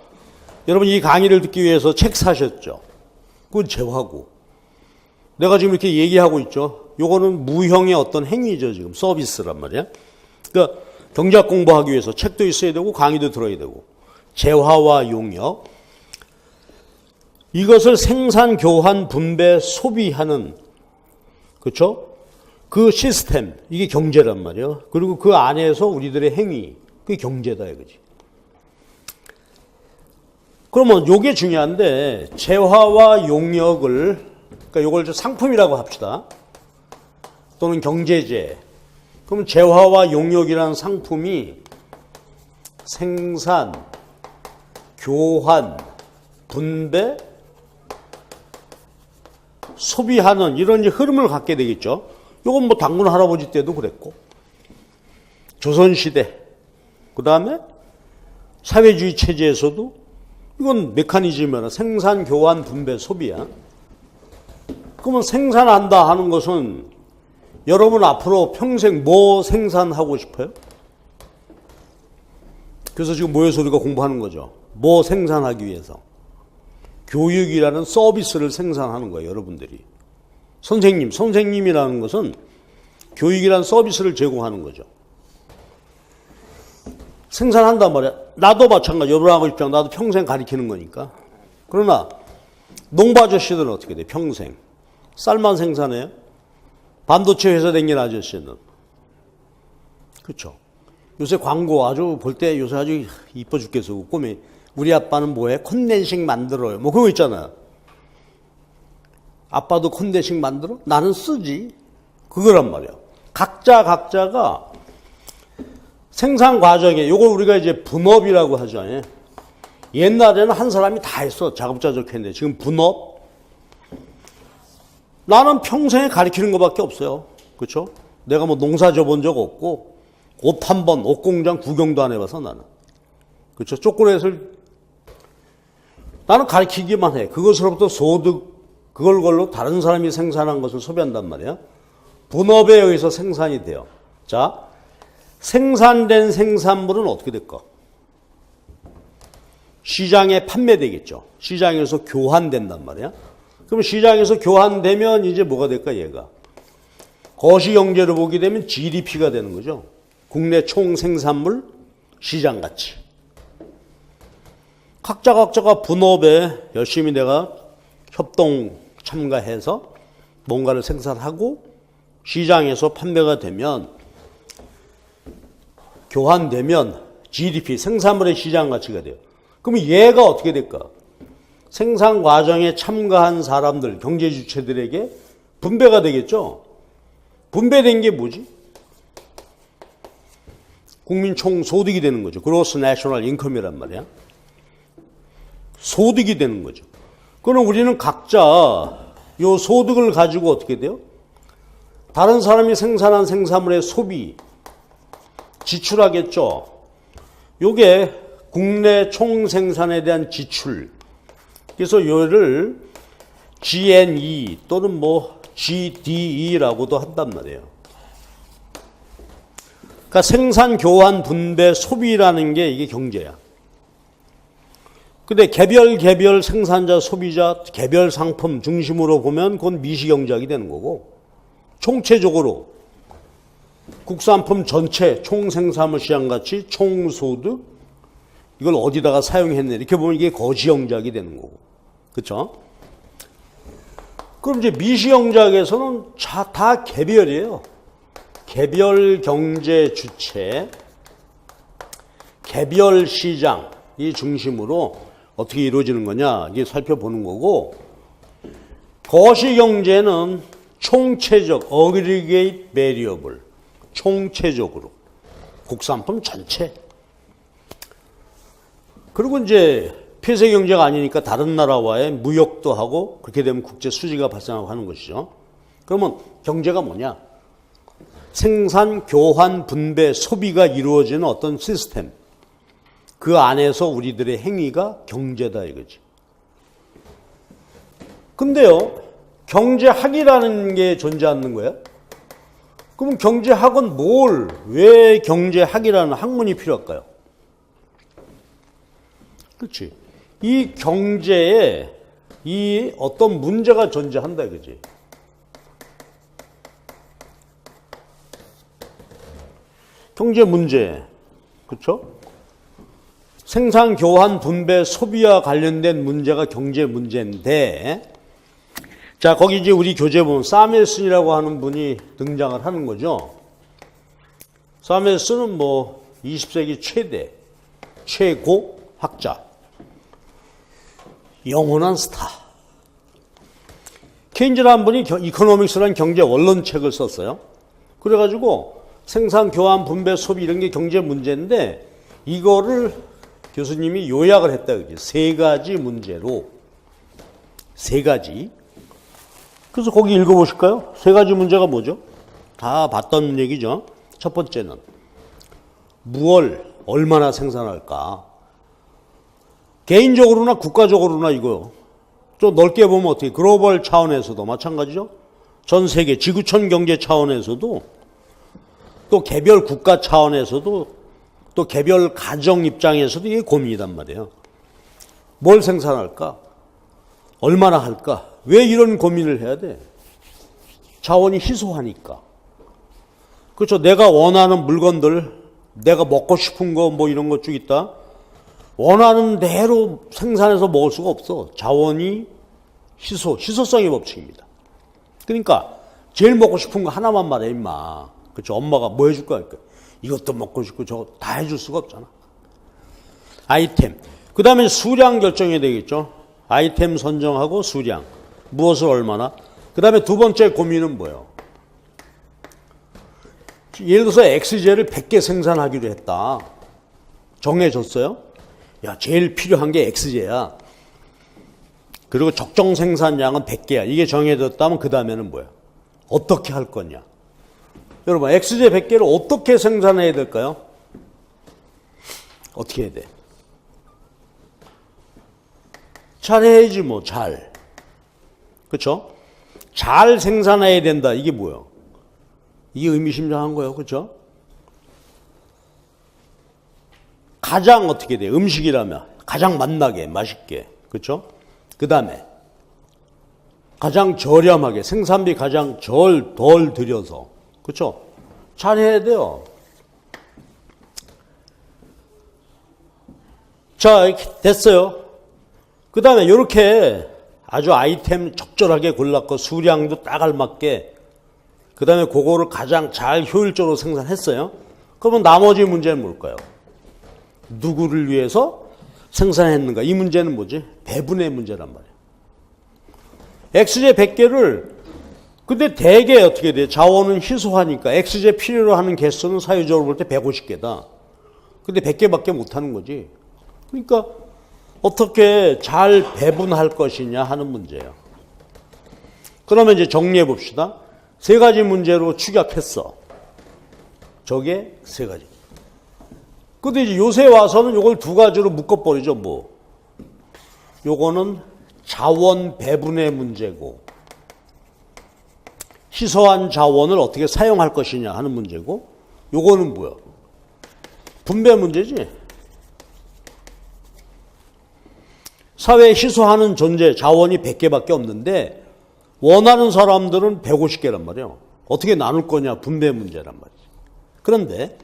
Speaker 1: 여러분 이 강의를 듣기 위해서 책 사셨죠. 그건 재화고. 내가 지금 이렇게 얘기하고 있죠. 요거는 무형의 어떤 행위죠. 지금 서비스란 말이야. 그러니까 경제학 공부하기 위해서 책도 있어야 되고 강의도 들어야 되고. 재화와 용역. 이것을 생산, 교환, 분배, 소비하는, 그렇죠? 그 시스템, 이게 경제란 말이에요. 그리고 그 안에서 우리들의 행위, 그게 경제다 이거지. 그러면 요게 중요한데, 재화와 용역을, 그러니까 요걸 상품이라고 합시다. 또는 경제재. 그러면 재화와 용역이라는 상품이 생산, 교환, 분배, 소비하는 이런 이제 흐름을 갖게 되겠죠. 이건 뭐 당군 할아버지 때도 그랬고, 조선시대, 그 다음에 사회주의 체제에서도 이건 메커니즘이야. 생산, 교환, 분배, 소비야. 그러면 생산한다 하는 것은 여러분 앞으로 평생 뭐 생산하고 싶어요? 그래서 지금 모여서 우리가 공부하는 거죠. 뭐 생산하기 위해서. 교육이라는 서비스를 생산하는 거예요, 여러분들이. 선생님이라는 것은 교육이라는 서비스를 제공하는 거죠. 생산한단 말이야. 나도 마찬가지. 여러분하고 입장 나도 평생 가리키는 거니까. 그러나 농부 아저씨들은 어떻게 돼? 평생. 쌀만 생산해요? 반도체 회사 댕기는 아저씨는. 그렇죠. 요새 광고 아주 볼 때 요새 아주 이뻐 죽겠어. 꿈이. 우리 아빠는 뭐해? 콘덴식 만들어요. 뭐 그거 있잖아요. 아빠도 콘덴식 만들어? 나는 쓰지. 그거란 말이야. 각자가 생산 과정에 요걸 우리가 이제 분업이라고 하죠. 옛날에는 한 사람이 다 했어. 작업자적했는데 지금 분업. 나는 평생에 가리키는 것밖에 없어요. 그렇죠? 내가 뭐 농사 져본 적 없고 옷 한 번, 옷 공장 구경도 안 해봐서 나는. 그렇죠? 초콜릿을 나는 가리키기만 해. 그것으로부터 소득, 그걸 걸로 다른 사람이 생산한 것을 소비한단 말이야. 분업에 의해서 생산이 돼요. 자, 생산된 생산물은 어떻게 될까? 시장에 판매되겠죠. 시장에서 교환된단 말이야. 그럼 시장에서 교환되면 이제 뭐가 될까, 얘가? 거시경제로 보게 되면 GDP가 되는 거죠. 국내 총생산물 시장 가치. 각자가 분업에 열심히 내가 협동 참가해서 뭔가를 생산하고 시장에서 판매가 되면 교환되면 GDP, 생산물의 시장 가치가 돼요. 그럼 얘가 어떻게 될까? 생산 과정에 참가한 사람들, 경제 주체들에게 분배가 되겠죠? 분배된 게 뭐지? 국민 총 소득이 되는 거죠. 그로스 내셔널 인컴이란 말이야. 소득이 되는 거죠. 그럼 우리는 각자 요 소득을 가지고 어떻게 돼요? 다른 사람이 생산한 생산물의 소비, 지출하겠죠. 요게 국내 총생산에 대한 지출. 그래서 요를 GNE 또는 뭐 GDE라고도 한단 말이에요. 그러니까 생산, 교환, 분배, 소비라는 게 이게 경제야. 근데 개별 생산자, 소비자, 개별 상품 중심으로 보면 그건 미시경제학이 되는 거고, 총체적으로 국산품 전체 총생산물 시장가치, 총소득, 이걸 어디다가 사용했네, 이렇게 보면 이게 거시경제학이 되는 거고. 그렇죠? 그럼 이제 미시경제학에서는 다 개별이에요. 개별 경제 주체, 개별 시장 이 중심으로 어떻게 이루어지는 거냐, 이게 살펴보는 거고, 거시경제는 총체적, aggregate variable, 총체적으로 국산품 전체. 그리고 이제 폐쇄 경제가 아니니까 다른 나라와의 무역도 하고 그렇게 되면 국제 수지가 발생하고 하는 것이죠. 그러면 경제가 뭐냐? 생산, 교환, 분배, 소비가 이루어지는 어떤 시스템. 그 안에서 우리들의 행위가 경제다 이거지. 근데요, 경제학이라는 게 존재하는 거야? 그럼 경제학은 왜 경제학이라는 학문이 필요할까요? 그렇지. 이 경제에 이 어떤 문제가 존재한다 이거지. 경제 문제. 그렇죠? 생산, 교환, 분배, 소비와 관련된 문제가 경제 문제인데, 자, 거기 이제 우리 교재 보면 사무엘슨이라고 하는 분이 등장을 하는 거죠. 사무엘슨은 뭐 20세기 최고 학자. 영원한 스타. 케인즈라는 분이 이코노믹스라는 경제 원론책을 썼어요. 그래가지고 생산, 교환, 분배, 소비 이런 게 경제 문제인데 이거를 교수님이 요약을 했다. 세 가지 문제로. 세 가지. 그래서 거기 읽어보실까요? 세 가지 문제가 뭐죠? 다 봤던 얘기죠. 첫 번째는 무얼 얼마나 생산할까? 개인적으로나 국가적으로나 이거 좀 넓게 보면 어떻게 글로벌 차원에서도 마찬가지죠. 전 세계 지구촌 경제 차원에서도 또 개별 국가 차원에서도 또 개별 가정 입장에서도 이게 고민이란 말이에요. 뭘 생산할까? 얼마나 할까? 왜 이런 고민을 해야 돼? 자원이 희소하니까. 그렇죠. 내가 원하는 물건들 내가 먹고 싶은 거 뭐 이런 것 쭉 있다. 원하는 대로 생산해서 먹을 수가 없어. 자원이 희소성의 법칙입니다. 그러니까 제일 먹고 싶은 거 하나만 말해 임마. 그렇죠? 엄마가 뭐 해줄 거야? 그러니까 이것도 먹고 싶고 저거 다 해줄 수가 없잖아. 아이템. 그 다음에 수량 결정해야 되겠죠. 아이템 선정하고 수량. 무엇을 얼마나. 그 다음에 두 번째 고민은 뭐예요? 예를 들어서 XJ를 100개 생산하기로 했다. 정해졌어요. 야, 제일 필요한 게 XJ야. 그리고 적정 생산량은 100개야. 이게 정해졌다면 그 다음에는 뭐야? 어떻게 할 거냐? 여러분, XJ 100개를 어떻게 생산해야 될까요? 어떻게 해야 돼? 잘 해야지 뭐, 잘. 그렇죠? 잘 생산해야 된다. 이게 뭐예요? 이게 의미심장한 거예요. 그렇죠? 가장 어떻게 돼? 음식이라면 가장 맛나게, 맛있게. 그렇죠? 그 다음에 가장 저렴하게, 생산비 가장 덜 들여서. 그렇죠? 잘 해야 돼요. 자, 됐어요. 그 다음에 이렇게 아주 아이템 적절하게 골랐고 수량도 딱 알맞게 그 다음에 그거를 가장 잘 효율적으로 생산했어요. 그러면 나머지 문제는 뭘까요? 누구를 위해서 생산했는가? 이 문제는 뭐지? 배분의 문제란 말이에요. XJ 100개를 근데 대개 어떻게 돼? 자원은 희소하니까 XJ 필요로 하는 개수는 사유적으로 볼 때 150개다. 근데 100개밖에 못 하는 거지. 그러니까 어떻게 잘 배분할 것이냐 하는 문제예요. 그러면 이제 정리해 봅시다. 세 가지 문제로 축약했어. 저게 세 가지. 근데 이제 요새 와서는 요걸 두 가지로 묶어버리죠, 뭐. 요거는 자원 배분의 문제고, 희소한 자원을 어떻게 사용할 것이냐 하는 문제고, 요거는 뭐야? 분배 문제지. 사회에 희소하는 존재, 자원이 100개밖에 없는데, 원하는 사람들은 150개란 말이에요. 어떻게 나눌 거냐, 분배 문제란 말이지. 그런데,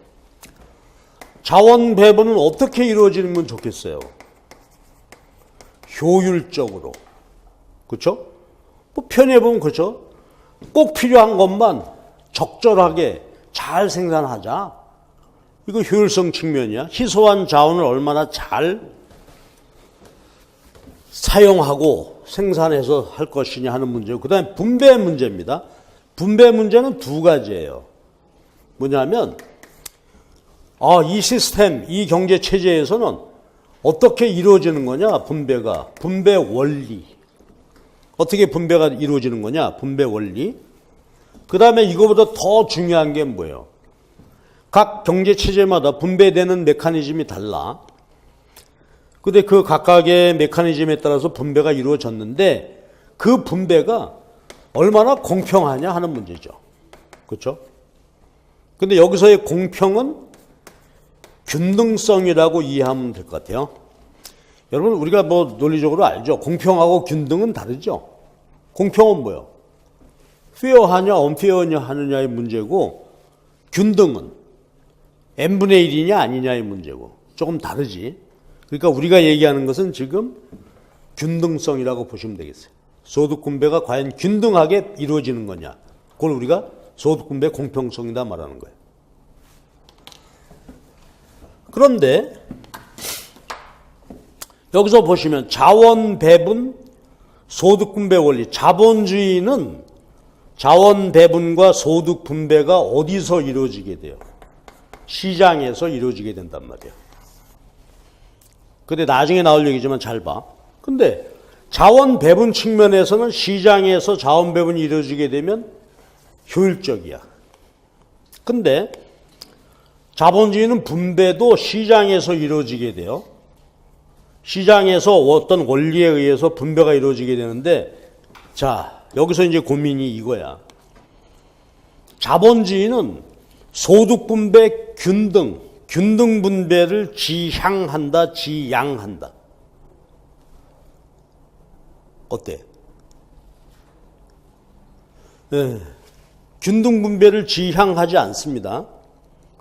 Speaker 1: 자원 배분은 어떻게 이루어지면 좋겠어요? 효율적으로. 그렇죠? 뭐 편해 보면 그렇죠? 꼭 필요한 것만 적절하게 잘 생산하자. 이거 효율성 측면이야. 희소한 자원을 얼마나 잘 사용하고 생산해서 할 것이냐 하는 문제고, 그 다음에 분배 문제입니다. 분배 문제는 두 가지예요. 뭐냐면 이 시스템, 이 경제 체제에서는 어떻게 이루어지는 거냐? 분배가. 분배 원리. 어떻게 분배가 이루어지는 거냐? 분배 원리. 그 다음에 이거보다 더 중요한 게 뭐예요? 각 경제 체제마다 분배되는 메커니즘이 달라. 근데 그 각각의 메커니즘에 따라서 분배가 이루어졌는데 그 분배가 얼마나 공평하냐 하는 문제죠. 그렇죠? 근데 여기서의 공평은 균등성이라고 이해하면 될 것 같아요. 여러분, 우리가 뭐 논리적으로 알죠. 공평하고 균등은 다르죠. 공평은 뭐예요? 페어하냐 언페어냐 하느냐의 문제고, 균등은 n분의 1이냐 아니냐의 문제고 조금 다르지. 그러니까 우리가 얘기하는 것은 지금 균등성이라고 보시면 되겠어요. 소득 분배가 과연 균등하게 이루어지는 거냐, 그걸 우리가 소득 분배 공평성이다 말하는 거예요. 그런데 여기서 보시면 자원 배분, 소득 분배 원리, 자본주의는 자원 배분과 소득 분배가 어디서 이루어지게 돼요? 시장에서 이루어지게 된단 말이에요. 근데 나중에 나올 얘기지만 잘 봐. 근데 자원 배분 측면에서는 시장에서 자원 배분이 이루어지게 되면 효율적이야. 근데 자본주의는 분배도 시장에서 이루어지게 돼요. 시장에서 어떤 원리에 의해서 분배가 이루어지게 되는데, 자, 여기서 이제 고민이 이거야. 자본주의는 소득 분배 균등 분배를 지향한다, 지양한다. 어때? 균등 분배를 지향하지 않습니다.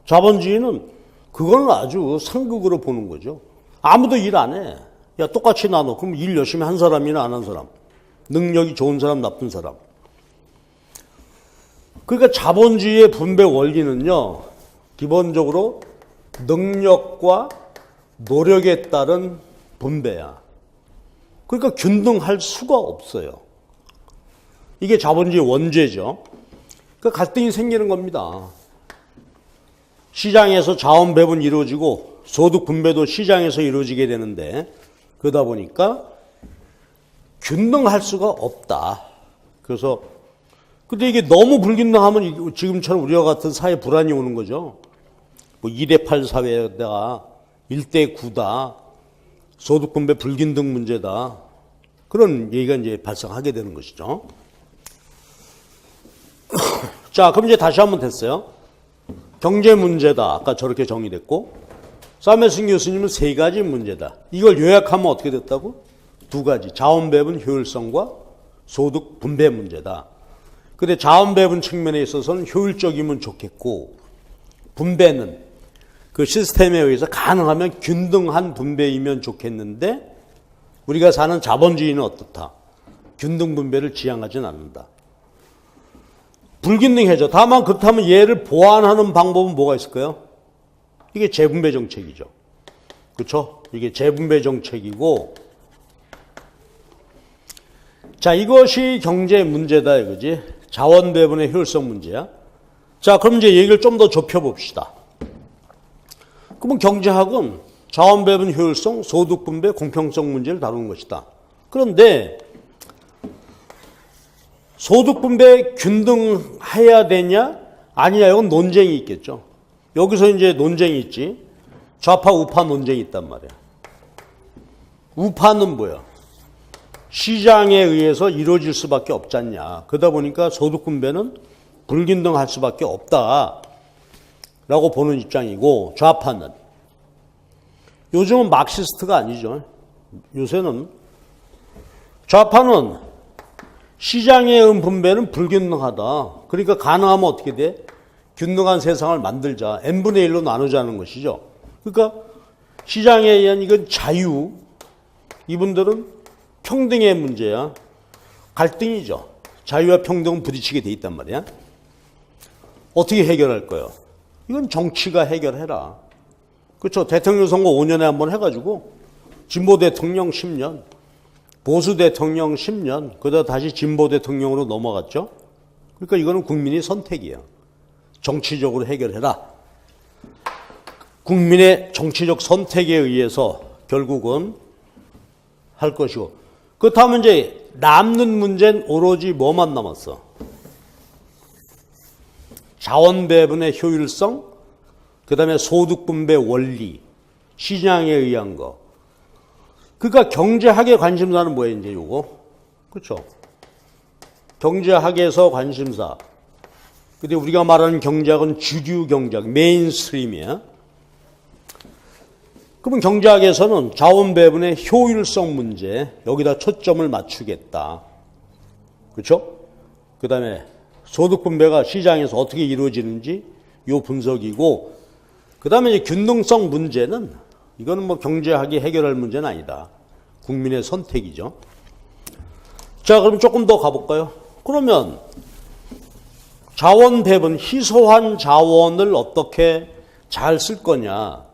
Speaker 1: 자본주의는 그거는 아주 상극으로 보는 거죠. 아무도 일 안 해. 야, 똑같이 나눠. 그럼 일 열심히 한 사람이나 안 한 사람. 능력이 좋은 사람, 나쁜 사람. 그러니까 자본주의의 분배 원리는요, 기본적으로 능력과 노력에 따른 분배야. 그러니까 균등할 수가 없어요. 이게 자본주의 원죄죠. 그러니까 갈등이 생기는 겁니다. 시장에서 자원 배분이 이루어지고 소득 분배도 시장에서 이루어지게 되는데, 그러다 보니까 균등할 수가 없다. 그래서 근데 이게 너무 불균등하면 지금처럼 우리와 같은 사회 불안이 오는 거죠. 뭐 2대8 사회에다가 1대9다. 소득 분배 불균등 문제다. 그런 얘기가 이제 발생하게 되는 것이죠. 자, 그럼 이제 다시 한번 됐어요. 경제 문제다. 아까 저렇게 정의됐고, 사메슨 교수님은 3가지 문제다. 이걸 요약하면 어떻게 됐다고? 2가지. 자원 배분 효율성과 소득 분배 문제다. 근데 자원 배분 측면에 있어서는 효율적이면 좋겠고, 분배는 그 시스템에 의해서 가능하면 균등한 분배이면 좋겠는데, 우리가 사는 자본주의는 어떻다? 균등 분배를 지향하진 않는다. 불균등해져. 다만 그렇다면 얘를 보완하는 방법은 뭐가 있을까요? 이게 재분배 정책이죠. 그렇죠? 이게 재분배 정책이고, 자, 이것이 경제 문제다 이거지. 자원 배분의 효율성 문제야. 자, 그럼 이제 얘기를 좀 더 좁혀봅시다. 그러면 경제학은 자원 배분 효율성, 소득 분배, 공평성 문제를 다루는 것이다. 그런데 소득 분배 균등해야 되냐? 아니냐? 이건 논쟁이 있겠죠. 여기서 이제 논쟁이 있지. 좌파, 우파 논쟁이 있단 말이야. 우파는 뭐야? 시장에 의해서 이루어질 수밖에 없지 않냐. 그러다 보니까 소득 분배는 불균등할 수밖에 없다라고 보는 입장이고, 좌파는 요즘은 막시스트가 아니죠. 요새는 좌파는 시장에 의한 분배는 불균등하다. 그러니까 가능하면 어떻게 돼? 균등한 세상을 만들자. n분의 1로 나누자는 것이죠. 그러니까 시장에 의한 이건 자유. 이분들은 평등의 문제야. 갈등이죠. 자유와 평등은 부딪히게 돼 있단 말이야. 어떻게 해결할 거예요? 이건 정치가 해결해라. 그렇죠. 대통령 선거 5년에 한 번 해가지고 진보 대통령 10년, 보수 대통령 10년, 그러다 다시 진보 대통령으로 넘어갔죠. 그러니까 이거는 국민의 선택이야. 정치적으로 해결해라. 국민의 정치적 선택에 의해서 결국은 할 것이고, 그렇다면 이제 남는 문제는 오로지 뭐만 남았어? 자원 배분의 효율성, 그 다음에 소득 분배 원리, 시장에 의한 거. 그러니까 경제학의 관심사는 뭐예요, 이제 요거? 그렇죠? 경제학에서 관심사. 근데 우리가 말하는 경제학은 주류 경제학, 메인스트림이야. 그러면 경제학에서는 자원 배분의 효율성 문제, 여기다 초점을 맞추겠다. 그렇죠? 그 다음에 소득 분배가 시장에서 어떻게 이루어지는지 요 분석이고, 그 다음에 이제 균등성 문제는 이거는 뭐 경제학이 해결할 문제는 아니다. 국민의 선택이죠. 자, 그럼 조금 더 가볼까요? 그러면 자원 배분, 희소한 자원을 어떻게 잘 쓸 거냐,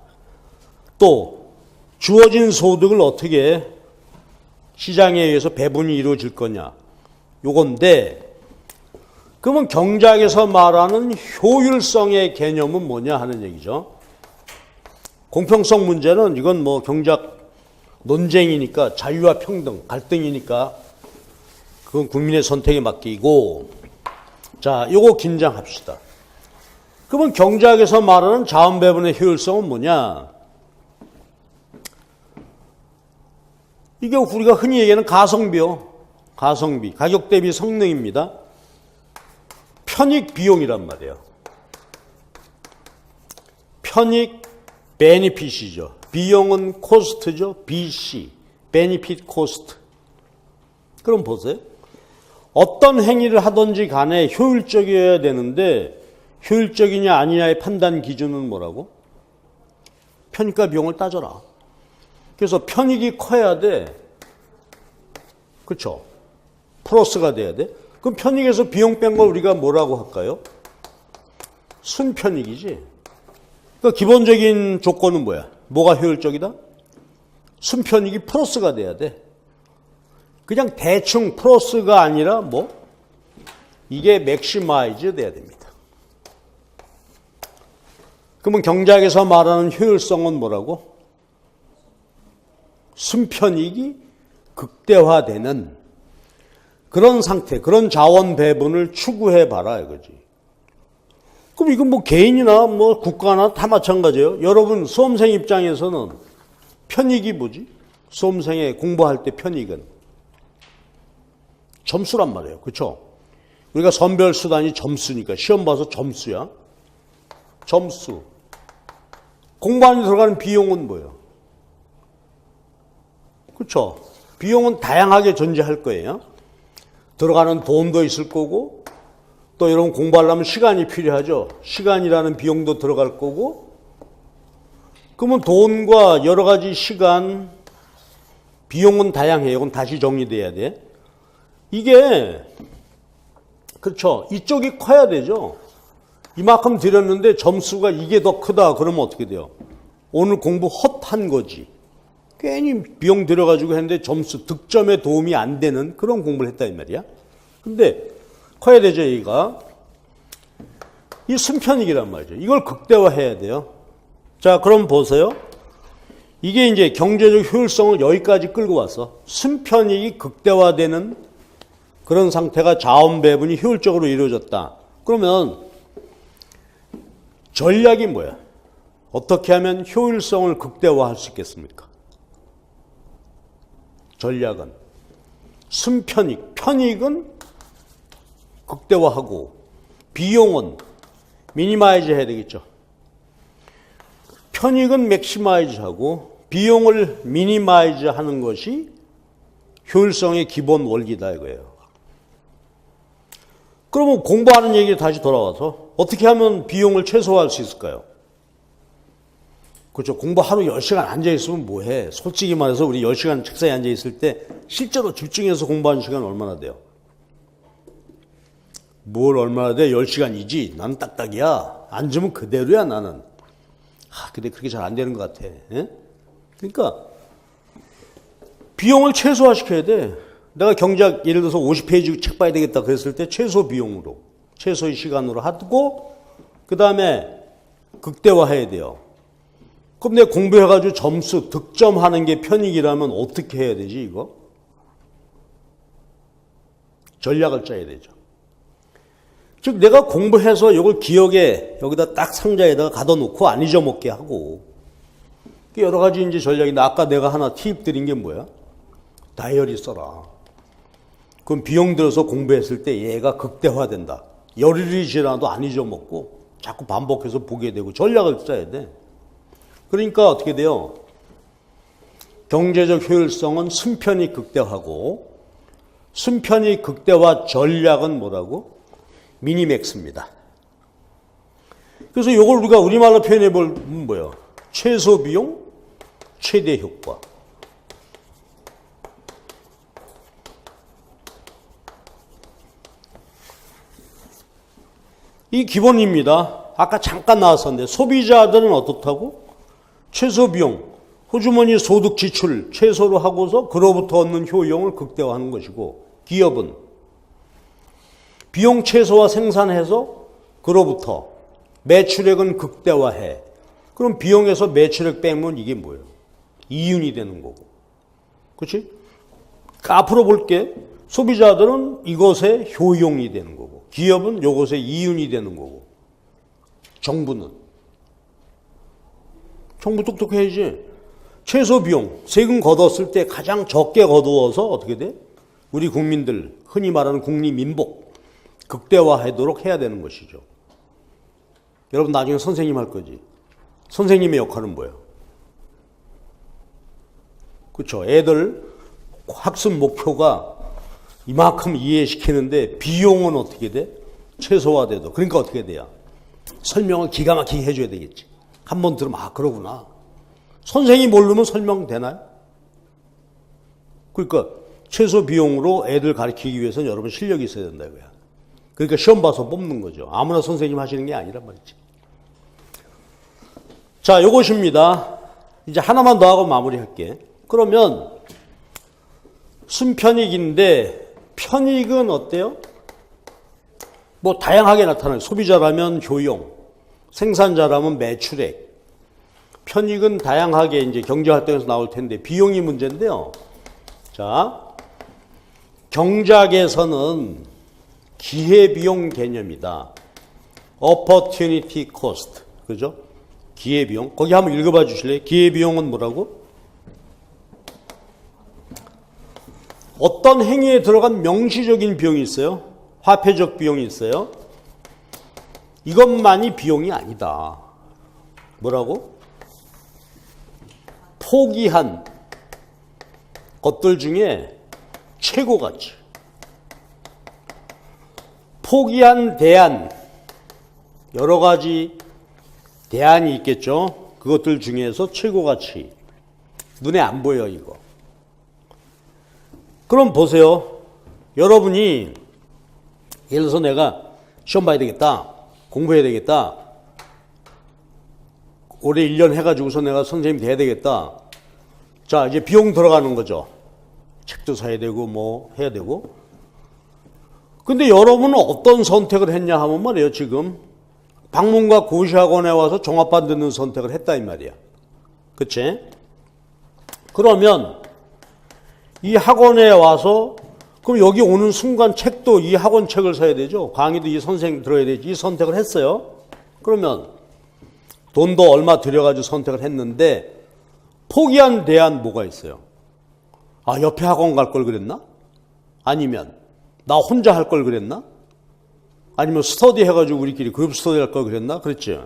Speaker 1: 또 주어진 소득을 어떻게 시장에 의해서 배분이 이루어질 거냐, 요건데, 그러면 경제학에서 말하는 효율성의 개념은 뭐냐 하는 얘기죠. 공평성 문제는 이건 뭐 경제학 논쟁이니까, 자유와 평등, 갈등이니까 그건 국민의 선택에 맡기고, 자, 요거 긴장합시다. 그러면 경제학에서 말하는 자원 배분의 효율성은 뭐냐? 이게 우리가 흔히 얘기하는 가성비요. 가성비, 가격 대비 성능입니다. 편익 비용이란 말이에요. 편익 베니핏이죠. 비용은 코스트죠. BC, 베니핏 코스트. 그럼 보세요. 어떤 행위를 하든지 간에 효율적이어야 되는데, 효율적이냐 아니냐의 판단 기준은 뭐라고? 편익과 비용을 따져라. 그래서 편익이 커야 돼. 그렇죠? 플러스가 돼야 돼. 그럼 편익에서 비용 뺀 걸 우리가 뭐라고 할까요? 순편익이지. 그러니까 기본적인 조건은 뭐야? 뭐가 효율적이다? 순편익이 플러스가 돼야 돼. 그냥 대충 플러스가 아니라 뭐? 이게 맥시마이즈 돼야 됩니다. 그러면 경제학에서 말하는 효율성은 뭐라고? 순편익이 극대화되는 그런 상태, 그런 자원 배분을 추구해봐라 이거지. 그럼 이건 뭐 개인이나 뭐 국가나 다 마찬가지예요. 여러분 수험생 입장에서는 편익이 뭐지? 수험생의 공부할 때 편익은 점수란 말이에요. 그렇죠? 우리가 선별 수단이 점수니까 시험 봐서 점수야. 점수. 공부하는 데 들어가는 비용은 뭐예요? 그렇죠? 비용은 다양하게 존재할 거예요. 들어가는 돈도 있을 거고 또 여러분 공부하려면 시간이 필요하죠. 시간이라는 비용도 들어갈 거고 그러면 돈과 여러 가지 시간, 비용은 다양해요. 이건 다시 정리돼야 돼. 이게 그렇죠. 이쪽이 커야 되죠. 이만큼 드렸는데 점수가 이게 더 크다. 그러면 어떻게 돼요? 오늘 공부 헛한 거지. 괜히 비용 들여가지고 했는데 점수, 득점에 도움이 안 되는 그런 공부를 했다 이 말이야. 근데 커야 되죠, 얘가. 이 순편익이란 말이죠. 이걸 극대화해야 돼요. 자, 그럼 보세요. 이게 이제 경제적 효율성을 여기까지 끌고 왔어. 순편익이 극대화되는 그런 상태가 자원 배분이 효율적으로 이루어졌다. 그러면 전략이 뭐야? 어떻게 하면 효율성을 극대화할 수 있겠습니까? 전략은 순편익, 편익은 극대화하고 비용은 미니마이즈 해야 되겠죠. 편익은 맥시마이즈하고 비용을 미니마이즈 하는 것이 효율성의 기본 원리다 이거예요. 그러면 공부하는 얘기에 다시 돌아와서 어떻게 하면 비용을 최소화할 수 있을까요? 그렇죠. 공부 하루 10시간 앉아있으면 뭐해? 솔직히 말해서 우리 10시간 책상에 앉아있을 때 실제로 집중해서 공부하는 시간 얼마나 돼요? 뭘 얼마나 돼? 10시간이지. 난 딱딱이야. 앉으면 그대로야 나는. 근데 그렇게 잘 안 되는 것 같아. 에? 그러니까 비용을 최소화시켜야 돼. 내가 경제학 예를 들어서 50페이지 책 봐야 되겠다 그랬을 때 최소 비용으로, 최소의 시간으로 하고 그 다음에 극대화해야 돼요. 그럼 내가 공부해가지고 점수, 득점하는 게 편익이라면 어떻게 해야 되지 이거? 전략을 짜야 되죠. 즉 내가 공부해서 이걸 기억에 여기다 딱 상자에다가 가둬놓고 안 잊어먹게 하고 여러 가지 이제 전략인데 아까 내가 하나 팁 드린 게 뭐야? 다이어리 써라. 그럼 비용 들어서 공부했을 때 얘가 극대화된다. 열흘이 지나도 안 잊어먹고 자꾸 반복해서 보게 되고 전략을 짜야 돼. 그러니까 어떻게 돼요? 경제적 효율성은 순편익 극대화하고 순편익 극대화 전략은 뭐라고? 미니맥스입니다. 그래서 이걸 우리가 우리말로 표현해 보면 뭐예요? 최소 비용, 최대 효과. 이 기본입니다. 아까 잠깐 나왔었는데 소비자들은 어떻다고? 최소 비용, 호주머니 소득 지출 최소로 하고서 그로부터 얻는 효용을 극대화하는 것이고 기업은 비용 최소화 생산해서 그로부터 매출액은 극대화해. 그럼 비용에서 매출액 빼면 이게 뭐예요? 이윤이 되는 거고. 그렇지? 앞으로 볼게. 소비자들은 이것의 효용이 되는 거고 기업은 이것의 이윤이 되는 거고 정부 똑똑해야지. 최소 비용, 세금 걷었을 때 가장 적게 거두어서 어떻게 돼? 우리 국민들, 흔히 말하는 국리민복, 극대화하도록 해야 되는 것이죠. 여러분 나중에 선생님 할 거지. 선생님의 역할은 뭐예요? 그렇죠. 애들 학습 목표가 이만큼 이해시키는데 비용은 어떻게 돼? 최소화돼도. 그러니까 어떻게 돼요? 설명을 기가 막히게 해줘야 되겠지. 한 번 들으면 그러구나. 선생이 모르면 설명되나요? 그러니까 최소 비용으로 애들 가르치기 위해서는 여러분 실력이 있어야 된다 이거야. 그러니까 시험 봐서 뽑는 거죠. 아무나 선생님 하시는 게 아니란 말이지. 자, 요것입니다. 이제 하나만 더 하고 마무리할게. 그러면 순편익인데 편익은 어때요? 뭐 다양하게 나타나요. 소비자라면 효용, 생산자라면 매출액. 편익은 다양하게 이제 경제활동에서 나올 텐데 비용이 문제인데요. 자, 경작에서는 기회비용 개념이다. opportunity cost. 그죠? 기회비용. 거기 한번 읽어봐 주실래요? 기회비용은 뭐라고? 어떤 행위에 들어간 명시적인 비용이 있어요. 화폐적 비용이 있어요. 이것만이 비용이 아니다. 뭐라고? 포기한 것들 중에 최고 가치. 포기한 대안. 여러 가지 대안이 있겠죠. 그것들 중에서 최고 가치. 눈에 안 보여 이거. 그럼 보세요. 여러분이 예를 들어서 내가 시험 봐야 되겠다. 공부해야 되겠다. 올해 1년 해가지고서 내가 선생님 돼야 되겠다. 자, 이제 비용 들어가는 거죠. 책도 사야 되고 뭐 해야 되고. 근데 여러분은 어떤 선택을 했냐 하면 말이에요. 지금 방문과 고시학원에 와서 종합반 듣는 선택을 했다 이 말이야. 그치? 그러면 이 학원에 와서 그럼 여기 오는 순간 책도 이 학원 책을 사야 되죠. 강의도 이 선생님 들어야 되지. 이 선택을 했어요. 그러면 돈도 얼마 들여가지고 선택을 했는데 포기한 대안 뭐가 있어요? 아, 옆에 학원 갈 걸 그랬나? 아니면 나 혼자 할 걸 그랬나? 아니면 스터디 해가지고 우리끼리 그룹 스터디 할 걸 그랬나? 그랬지.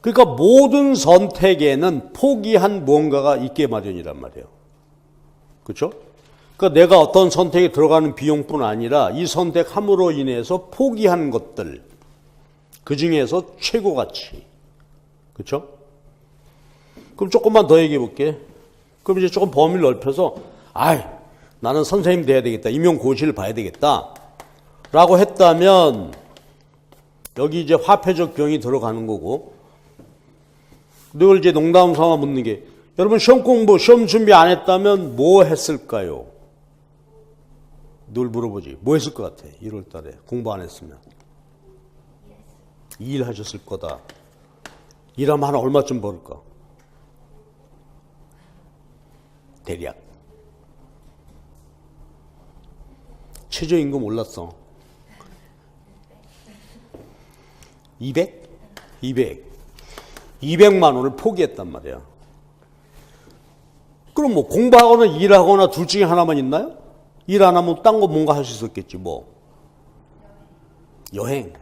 Speaker 1: 그러니까 모든 선택에는 포기한 무언가가 있게 마련이란 말이에요. 그렇죠? 그러니까 내가 어떤 선택에 들어가는 비용뿐 아니라 이 선택함으로 인해서 포기한 것들, 그 중에서 최고 가치. 그렇죠? 그럼 조금만 더 얘기해 볼게. 그럼 이제 조금 범위를 넓혀서 나는 선생님 돼야 되겠다. 임용고시를 봐야 되겠다. 라고 했다면 여기 이제 화폐적 비용이 들어가는 거고 늘 이제 농담 삼아 묻는 게 여러분 시험 공부, 시험 준비 안 했다면 뭐 했을까요? 늘 물어보지. 뭐 했을 것 같아? 1월 달에 공부 안 했으면. 일하셨을 거다. 일하면 한 얼마쯤 벌을까? 대략. 최저임금 올랐어. 200? 200만 원을 포기했단 말이야. 그럼 뭐 공부하거나 일하거나 둘 중에 하나만 있나요? 일 안 하면 딴 거 뭔가 할 수 있었겠지 뭐. 여행.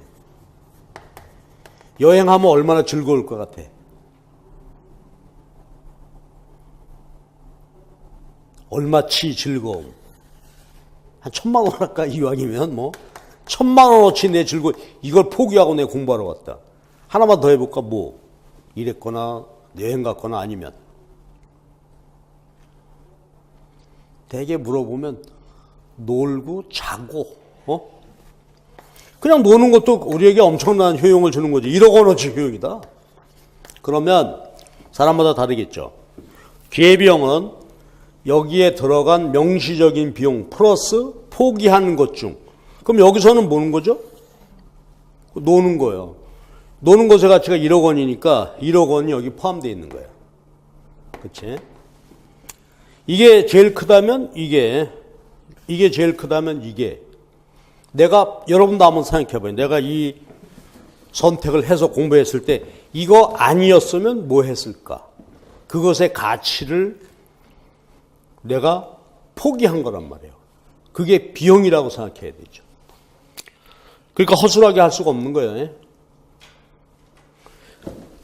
Speaker 1: 여행하면 얼마나 즐거울 것 같아. 얼마치 즐거움. 한 1,000만 원 할까 이왕이면 뭐 1,000만 원어치 내 즐거움. 이걸 포기하고 내 공부하러 갔다. 하나만 더 해볼까 뭐. 일했거나 여행 갔거나 아니면. 대개 물어보면 놀고 자고 그냥 노는 것도 우리에게 엄청난 효용을 주는 거지. 1억 원어치 효용이다. 그러면 사람마다 다르겠죠. 기회비용은 여기에 들어간 명시적인 비용 플러스 포기한 것 중. 그럼 여기서는 뭐는 거죠? 노는 거예요. 노는 것의 가치가 1억 원이니까 1억 원이 여기 포함되어 있는 거예요. 그치? 이게 제일 크다면 이게 제일 크다면 이게. 내가 여러분도 한번 생각해봐요. 내가 이 선택을 해서 공부했을 때 이거 아니었으면 뭐 했을까? 그것의 가치를 내가 포기한 거란 말이에요. 그게 비용이라고 생각해야 되죠. 그러니까 허술하게 할 수가 없는 거예요.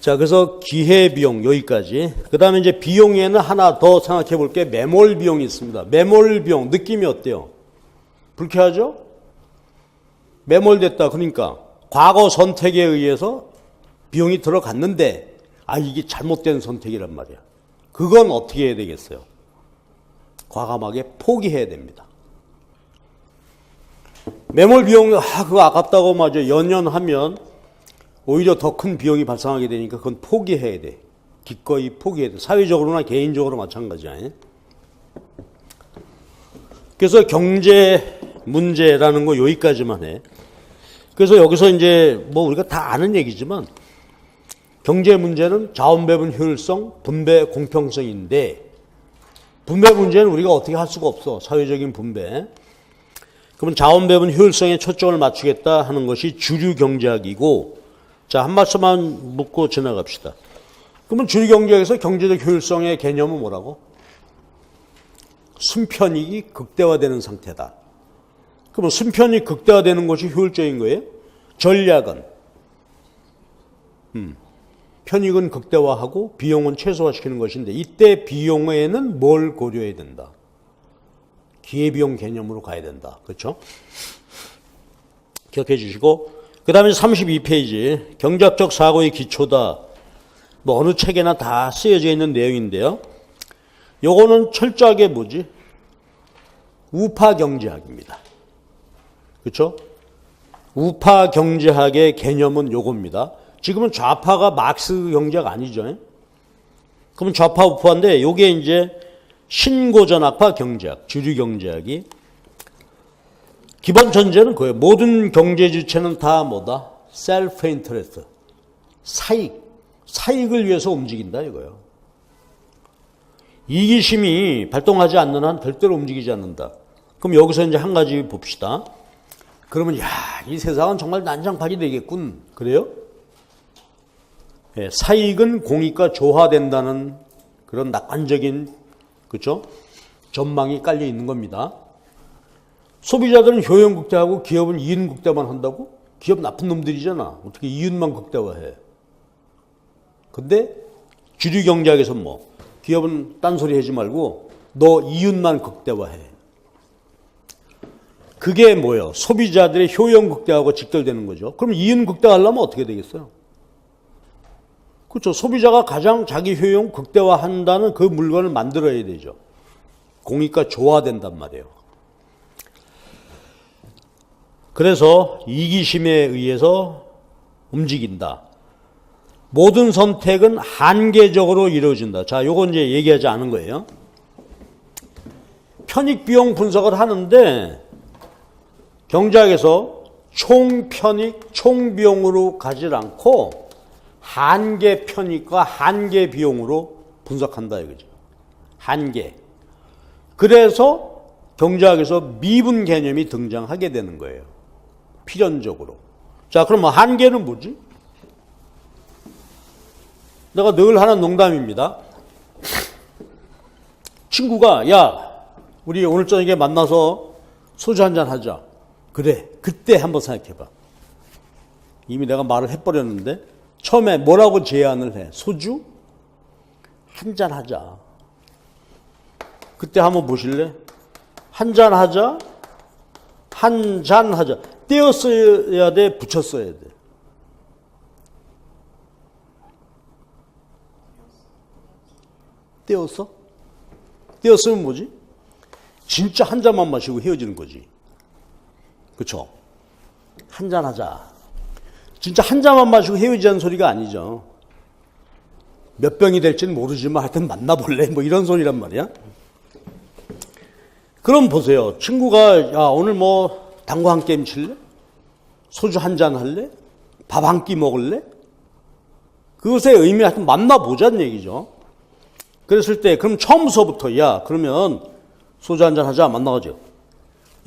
Speaker 1: 자, 그래서 기회비용 여기까지. 그 다음에 이제 비용에는 하나 더 생각해 볼 게 매몰 비용이 있습니다. 매몰 비용 느낌이 어때요? 불쾌하죠? 매몰됐다. 그러니까 과거 선택에 의해서 비용이 들어갔는데 아, 이게 잘못된 선택이란 말이야. 그건 어떻게 해야 되겠어요? 과감하게 포기해야 됩니다. 매몰 비용, 그거 아깝다고 마저 연연하면 오히려 더 큰 비용이 발생하게 되니까 그건 포기해야 돼. 기꺼이 포기해야 돼. 사회적으로나 개인적으로 마찬가지야. 그래서 경제 문제라는 거 여기까지만 해. 그래서 여기서 이제 뭐 우리가 다 아는 얘기지만 경제 문제는 자원 배분 효율성, 분배 공평성인데 분배 문제는 우리가 어떻게 할 수가 없어. 사회적인 분배. 그러면 자원 배분 효율성에 초점을 맞추겠다 하는 것이 주류 경제학이고, 자, 한 말씀만 묻고 지나갑시다. 그러면 주류 경제학에서 경제적 효율성의 개념은 뭐라고? 순편익이 극대화되는 상태다. 그러면 순편익이 극대화되는 것이 효율적인 거예요? 전략은 편익은 극대화하고 비용은 최소화시키는 것인데, 이때 비용에는 뭘 고려해야 된다? 기회비용 개념으로 가야 된다. 그렇죠? 기억해 주시고, 그 다음에 32페이지 경제학적 사고의 기초다. 뭐 어느 책에나 다 쓰여져 있는 내용인데요. 요거는 철저하게 뭐지? 우파 경제학입니다. 그렇죠? 우파 경제학의 개념은 요겁니다. 지금은 좌파가 막스 경제학 아니죠. 그러면 좌파 우파인데 요게 이제 신고전학파 경제학, 주류 경제학이 기본 전제는 그거예요. 모든 경제 주체는 다 뭐다? 셀프 인터레스트. 사익을 위해서 움직인다 이거예요. 이기심이 발동하지 않는 한 절대로 움직이지 않는다. 그럼 여기서 이제 한 가지 봅시다. 그러면 야, 이 세상은 정말 난장판이 되겠군. 그래요? 네, 사익은 공익과 조화된다는 그런 낙관적인, 그렇죠? 전망이 깔려 있는 겁니다. 소비자들은 효용 극대화하고 기업은 이윤 극대화만 한다고? 기업 나쁜 놈들이잖아. 어떻게 이윤만 극대화해? 근데 주류 경제학에서 뭐 기업은 딴소리 하지 말고 너 이윤만 극대화해. 그게 뭐예요? 소비자들의 효용 극대화하고 직결되는 거죠. 그럼 이윤 극대화하려면 어떻게 되겠어요? 그렇죠. 소비자가 가장 자기 효용 극대화한다는 그 물건을 만들어야 되죠. 공익과 조화된단 말이에요. 그래서 이기심에 의해서 움직인다. 모든 선택은 한계적으로 이루어진다. 자, 요건 이제 얘기하지 않은 거예요. 편익비용 분석을 하는데 경제학에서 총편익, 총비용으로 가지 않고 한계 편익과 한계 비용으로 분석한다 이거죠. 한계. 그래서 경제학에서 미분 개념이 등장하게 되는 거예요. 필연적으로. 자, 그럼 뭐 한계는 뭐지? 내가 늘 하는 농담입니다. 친구가 야, 우리 오늘 저녁에 만나서 소주 한잔 하자. 그래, 그때 한번 생각해봐. 이미 내가 말을 해버렸는데 처음에 뭐라고 제안을 해? 소주? 한잔 하자. 그때 한번 보실래? 한잔 하자? 한잔 하자. 떼었어야 돼? 붙였어야 돼? 떼었어? 떼었으면 뭐지? 진짜 한 잔만 마시고 헤어지는 거지. 그렇죠? 한잔 하자. 진짜 한 잔만 마시고 헤어지자는 소리가 아니죠. 몇 병이 될지는 모르지만 하여튼 만나볼래? 뭐 이런 소리란 말이야. 그럼 보세요. 친구가 야, 오늘 뭐 당구 한 게임 칠래? 소주 한 잔 할래? 밥 한 끼 먹을래? 그것의 의미 하여튼 만나보자는 얘기죠. 그랬을 때 그럼 처음서부터 야, 그러면 소주 한잔 하자. 만나가지고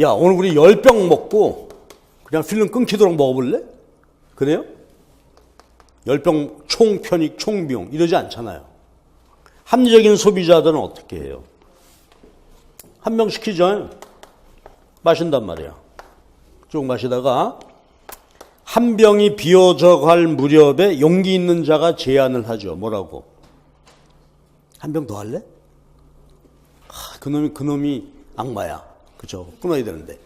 Speaker 1: 야, 오늘 우리 10병 먹고 그냥 필름 끊기도록 먹어볼래? 그래요? 10병 총편익 총비용 이러지 않잖아요. 합리적인 소비자들은 어떻게 해요? 한 병 시키죠. 마신단 말이야. 쭉 마시다가 한 병이 비어져 갈 무렵에 용기 있는 자가 제안을 하죠. 뭐라고? 한 병 더 할래? 그놈이 악마야. 그죠? 끊어야 되는데.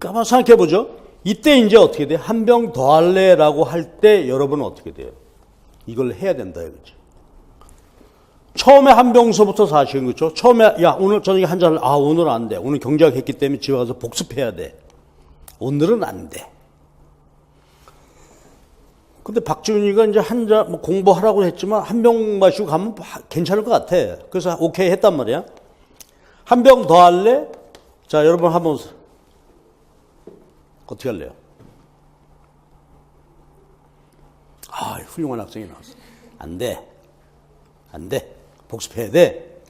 Speaker 1: 한번 생각해보죠. 이때 이제 어떻게 돼? 한 병 더 할래? 라고 할 때 여러분은 어떻게 돼요? 이걸 해야 된다 이거지. 처음에 한병서부터 사실은 그렇죠. 처음에 야 오늘 저녁에 한 잔을 오늘 안 돼. 오늘 경작했기 때문에 집에 가서 복습해야 돼. 오늘은 안 돼. 근데 박지훈이가 이제 한 잔 공부하라고 했지만 한 병 마시고 가면 괜찮을 것 같아. 그래서 오케이 했단 말이야. 한 병 더 할래? 자, 여러분 한번 어떻게 할래요? 훌륭한 학생이 나왔어. 안 돼. 안 돼. 복습해야 돼.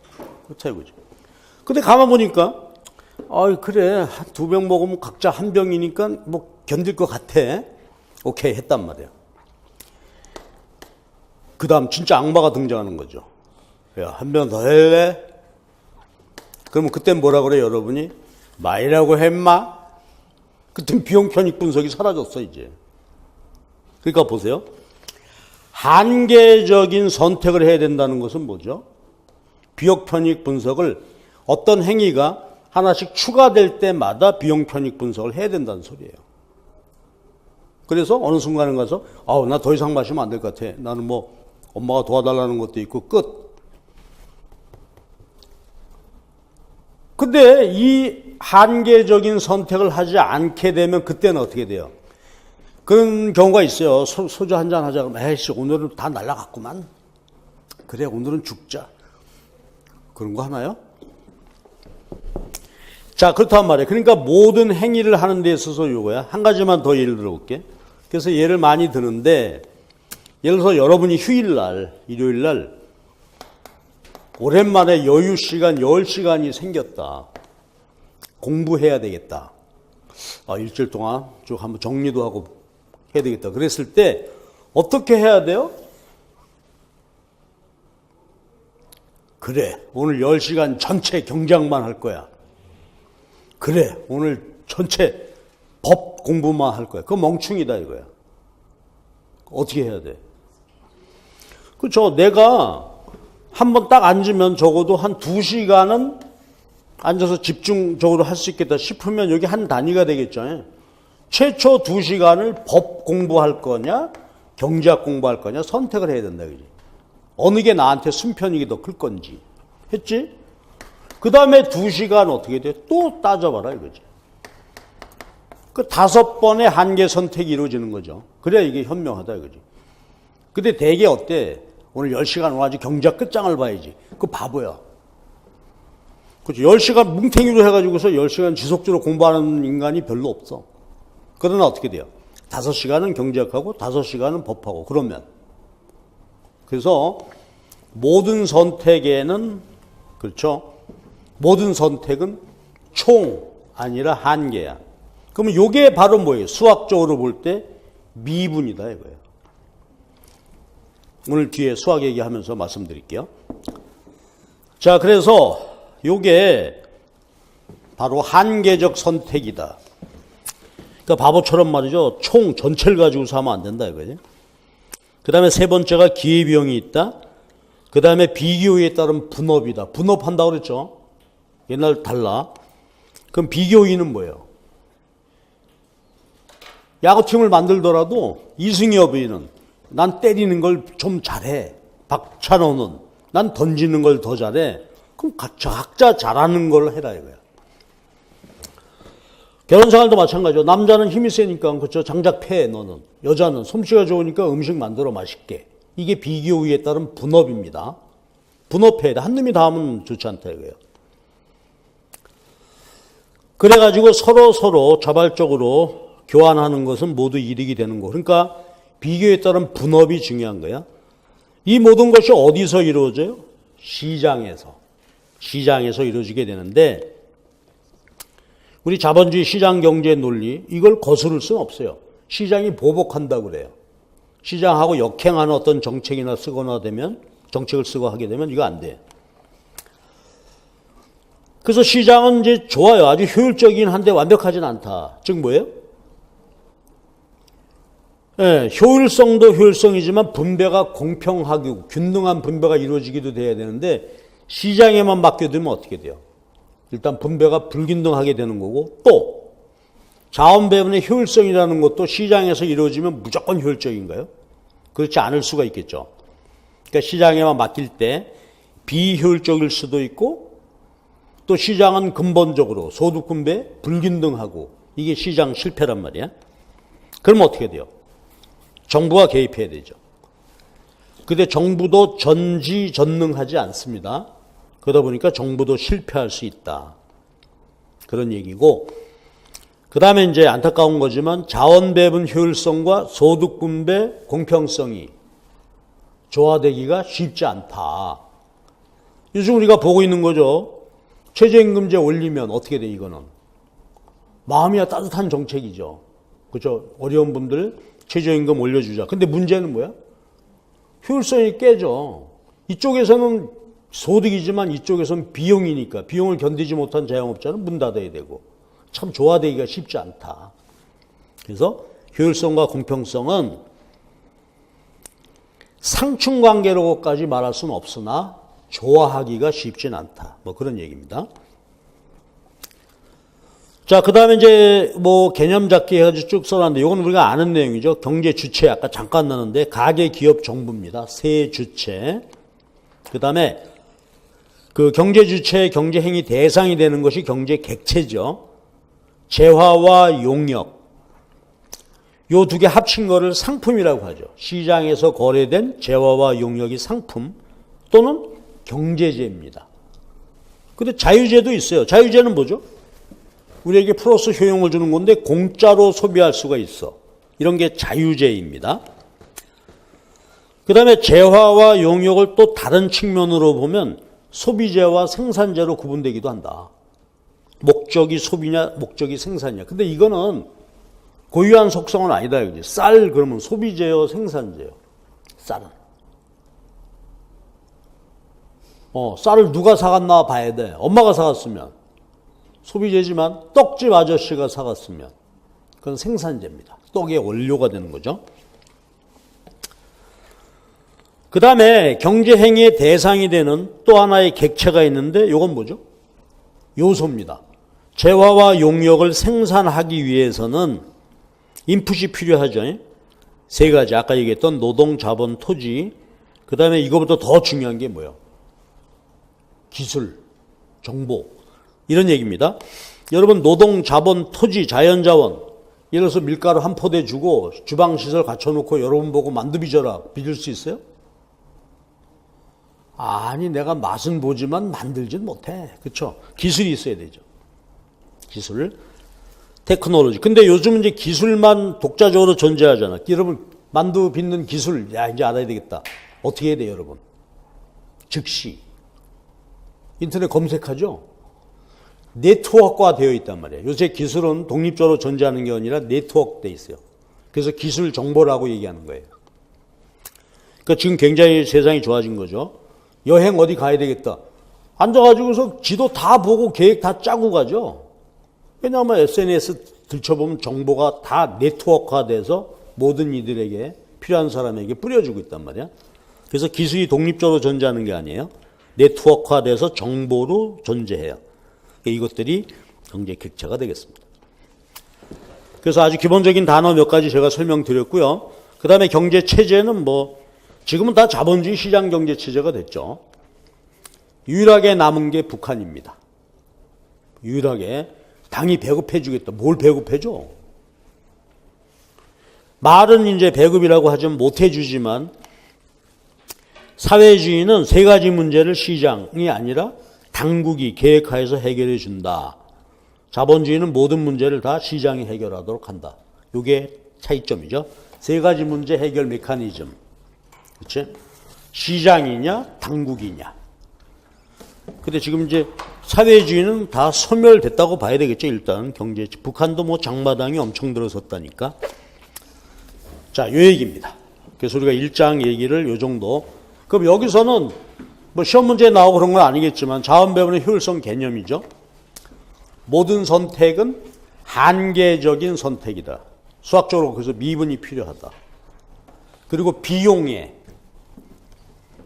Speaker 1: 그렇다 이거지. 근데 가만 보니까 그래. 한 2병 먹으면 각자 한 병이니까 뭐 견딜 것 같아. 오케이 했단 말이야. 그 다음 진짜 악마가 등장하는 거죠. 야, 한 병 더 할래? 그러면 그땐 뭐라 그래 여러분이? 말이라고 했마? 그땐 비용 편익 분석이 사라졌어 이제. 그러니까 보세요. 한계적인 선택을 해야 된다는 것은 뭐죠? 비용 편익 분석을 어떤 행위가 하나씩 추가될 때마다 비용 편익 분석을 해야 된다는 소리예요. 그래서 어느 순간에 가서 나 더 이상 마시면 안 될 것 같아. 나는 뭐 엄마가 도와달라는 것도 있고 끝. 근데 이 한계적인 선택을 하지 않게 되면 그때는 어떻게 돼요? 그런 경우가 있어요. 소주 한잔 하자 그러면 에이씨 오늘은 다 날라갔구만. 그래 오늘은 죽자. 그런 거 하나요? 자 그렇단 말이에요. 그러니까 모든 행위를 하는 데 있어서 요거야. 한 가지만 더 예를 들어볼게. 그래서 예를 많이 드는데 예를 들어서 여러분이 휴일날 일요일날 오랜만에 여유 시간 10시간이 생겼다. 공부해야 되겠다. 일주일 동안 쭉 한번 정리도 하고 해야 되겠다. 그랬을 때 어떻게 해야 돼요? 그래 오늘 10시간 전체 경작만 할 거야. 그래 오늘 전체 법 공부만 할 거야. 그거 멍충이다 이거야. 어떻게 해야 돼? 그렇죠. 내가 한번 딱 앉으면 적어도 한 2시간은 앉아서 집중적으로 할 수 있겠다 싶으면 여기 한 단위가 되겠죠. 최초 2시간을 법 공부할 거냐 경제학 공부할 거냐 선택을 해야 된다. 그지? 어느 게 나한테 순편익이 더 클 건지 했지? 그 다음에 2시간 어떻게 돼? 또 따져봐라 이거지. 그 5번의 한계 선택이 이루어지는 거죠. 그래야 이게 현명하다 이거지. 근데 대개 어때? 오늘 10시간 와가지고 경제학 끝장을 봐야지. 그거 바보야. 그렇죠. 10시간 뭉탱이로 해가지고서 10시간 지속적으로 공부하는 인간이 별로 없어. 그러나 어떻게 돼요? 5시간은 경제학하고 5시간은 법하고 그러면. 그래서 모든 선택에는 그렇죠. 모든 선택은 총 아니라 한계야. 그러면 이게 바로 뭐예요? 수학적으로 볼 때 미분이다 이거예요. 오늘 뒤에 수학 얘기하면서 말씀드릴게요. 자, 그래서 이게 바로 한계적 선택이다. 그러니까 바보처럼 말이죠. 총 전체를 가지고서 하면 안 된다 이거지. 그 다음에 세 번째가 기회비용이 있다. 그 다음에 비기호에 따른 분업이다. 분업한다고 그랬죠. 옛날 달라. 그럼 비기호의는 뭐예요? 야구팀을 만들더라도 이승엽 의는 난 때리는 걸 좀 잘해. 박찬호는 난 던지는 걸 더 잘해. 그럼 각자 잘하는 걸 해라 이거야. 결혼생활도 마찬가지죠. 남자는 힘이 세니까 그렇죠. 장작 패 너는. 여자는 솜씨가 좋으니까 음식 만들어 맛있게. 이게 비교의에 따른 분업입니다. 분업해야 돼. 한 놈이 다 하면 좋지 않다 이거예요. 그래가지고 서로 자발적으로 교환하는 것은 모두 이득이 되는 거. 그러니까 비교에 따른 분업이 중요한 거야. 이 모든 것이 어디서 이루어져요? 시장에서 이루어지게 되는데 우리 자본주의 시장 경제의 논리 이걸 거스를 수는 없어요. 시장이 보복한다고 그래요. 시장하고 역행하는 어떤 정책을 쓰고 하게 되면 이거 안 돼. 그래서 시장은 이제 좋아요. 아주 효율적이긴 한데 완벽하진 않다. 즉 뭐예요? 네, 효율성도 효율성이지만 분배가 공평하고 균등한 분배가 이루어지기도 돼야 되는데 시장에만 맡겨두면 어떻게 돼요? 일단 분배가 불균등하게 되는 거고 또 자원 배분의 효율성이라는 것도 시장에서 이루어지면 무조건 효율적인가요? 그렇지 않을 수가 있겠죠. 그러니까 시장에만 맡길 때 비효율적일 수도 있고 또 시장은 근본적으로 소득 분배 불균등하고 이게 시장 실패란 말이야. 그럼 어떻게 돼요? 정부가 개입해야 되죠. 근데 정부도 전지전능하지 않습니다. 그러다 보니까 정부도 실패할 수 있다. 그런 얘기고, 그 다음에 이제 안타까운 거지만 자원 배분 효율성과 소득 분배 공평성이 조화되기가 쉽지 않다. 요즘 우리가 보고 있는 거죠. 최저임금제 올리면 어떻게 돼, 이거는? 마음이 따뜻한 정책이죠. 그죠? 어려운 분들 최저임금 올려주자. 근데 문제는 뭐야? 효율성이 깨져. 이쪽에서는 소득이지만 이쪽에서는 비용이니까 비용을 견디지 못한 자영업자는 문 닫아야 되고 참 조화되기가 쉽지 않다. 그래서 효율성과 공평성은 상충관계로까지 말할 수는 없으나 조화하기가 쉽진 않다. 뭐 그런 얘기입니다. 자, 그 다음에 이제 뭐 개념 잡기 해가지고 쭉 써놨는데 이건 우리가 아는 내용이죠. 경제 주체 아까 잠깐 나눴는데 가계, 기업, 정부입니다. 세 주체. 그 다음에 그 경제 주체의 경제 행위 대상이 되는 것이 경제 객체죠. 재화와 용역. 요 두 개 합친 거를 상품이라고 하죠. 시장에서 거래된 재화와 용역이 상품 또는 경제재입니다. 근데 자유재도 있어요. 자유재는 뭐죠? 우리에게 플러스 효용을 주는 건데 공짜로 소비할 수가 있어. 이런 게 자유재입니다. 그 다음에 재화와 용역을 또 다른 측면으로 보면 소비재와 생산재로 구분되기도 한다. 목적이 소비냐 목적이 생산이냐. 근데 이거는 고유한 속성은 아니다. 여기. 쌀 그러면 소비재요 생산재요. 쌀은. 쌀을 누가 사갔나 봐야 돼. 엄마가 사갔으면 소비재지만 떡집 아저씨가 사갔으면 그건 생산재입니다. 떡의 원료가 되는 거죠. 그 다음에 경제행위의 대상이 되는 또 하나의 객체가 있는데 이건 뭐죠? 요소입니다. 재화와 용역을 생산하기 위해서는 인풋이 필요하죠. 세 가지 아까 얘기했던 노동, 자본, 토지. 그 다음에 이거보다 더 중요한 게 뭐예요? 기술, 정보 이런 얘기입니다. 여러분 노동, 자본, 토지, 자연자원 예를 들어서 밀가루 한 포대 주고 주방시설 갖춰놓고 여러분 보고 만두 빚어라 빚을 수 있어요? 아니 내가 맛은 보지만 만들진 못해. 그렇죠? 기술이 있어야 되죠. 기술, 테크놀로지. 근데 요즘 이제 기술만 독자적으로 존재하잖아. 여러분 만두 빚는 기술 야 이제 알아야 되겠다. 어떻게 해야 돼요 여러분? 즉시 인터넷 검색하죠. 네트워크화 되어 있단 말이에요. 요새 기술은 독립적으로 존재하는 게 아니라 네트워크 돼 있어요. 그래서 기술 정보라고 얘기하는 거예요. 그러니까 지금 굉장히 세상이 좋아진 거죠. 여행 어디 가야 되겠다. 앉아가지고서 지도 다 보고 계획 다 짜고 가죠. 왜냐하면 SNS 들춰보면 정보가 다 네트워크화 돼서 모든 이들에게 필요한 사람에게 뿌려주고 있단 말이야. 그래서 기술이 독립적으로 존재하는 게 아니에요. 네트워크화 돼서 정보로 존재해요. 이것들이 경제 객체가 되겠습니다. 그래서 아주 기본적인 단어 몇 가지 제가 설명드렸고요. 그 다음에 경제 체제는 뭐 지금은 다 자본주의 시장 경제 체제가 됐죠. 유일하게 남은 게 북한입니다. 유일하게 당이 배급해 주겠다. 뭘 배급해 줘? 말은 이제 배급이라고 하지만 못 해주지만 사회주의는 세 가지 문제를 시장이 아니라 당국이 계획하여서 해결해 준다. 자본주의는 모든 문제를 다 시장이 해결하도록 한다. 이게 차이점이죠. 세 가지 문제 해결 메커니즘. 그렇지? 시장이냐 당국이냐. 근데 지금 이제 사회주의는 다 소멸됐다고 봐야 되겠죠. 일단 경제. 북한도 뭐 장마당이 엄청 들어섰다니까. 자, 요 얘기입니다. 그래서 우리가 1장 얘기를 요 정도. 그럼 여기서는 뭐 시험 문제에 나오고 그런 건 아니겠지만 자원 배분의 효율성 개념이죠. 모든 선택은 한계적인 선택이다. 수학적으로 그래서 미분이 필요하다. 그리고 비용에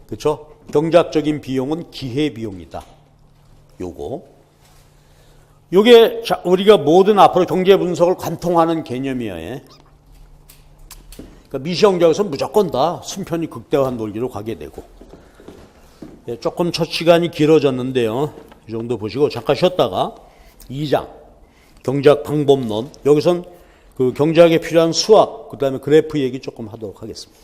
Speaker 1: 그렇죠? 경제학적인 비용은 기회비용이다. 요게 우리가 모든 앞으로 경제 분석을 관통하는 개념이에요. 그러니까 미시경제학에서는 무조건 다 순편이 극대화한 논리로 가게 되고. 예, 조금 첫 시간이 길어졌는데요. 이 정도 보시고 잠깐 쉬었다가 2장 경제학 방법론, 여기선 그 경제학에 필요한 수학, 그 다음에 그래프 얘기 조금 하도록 하겠습니다.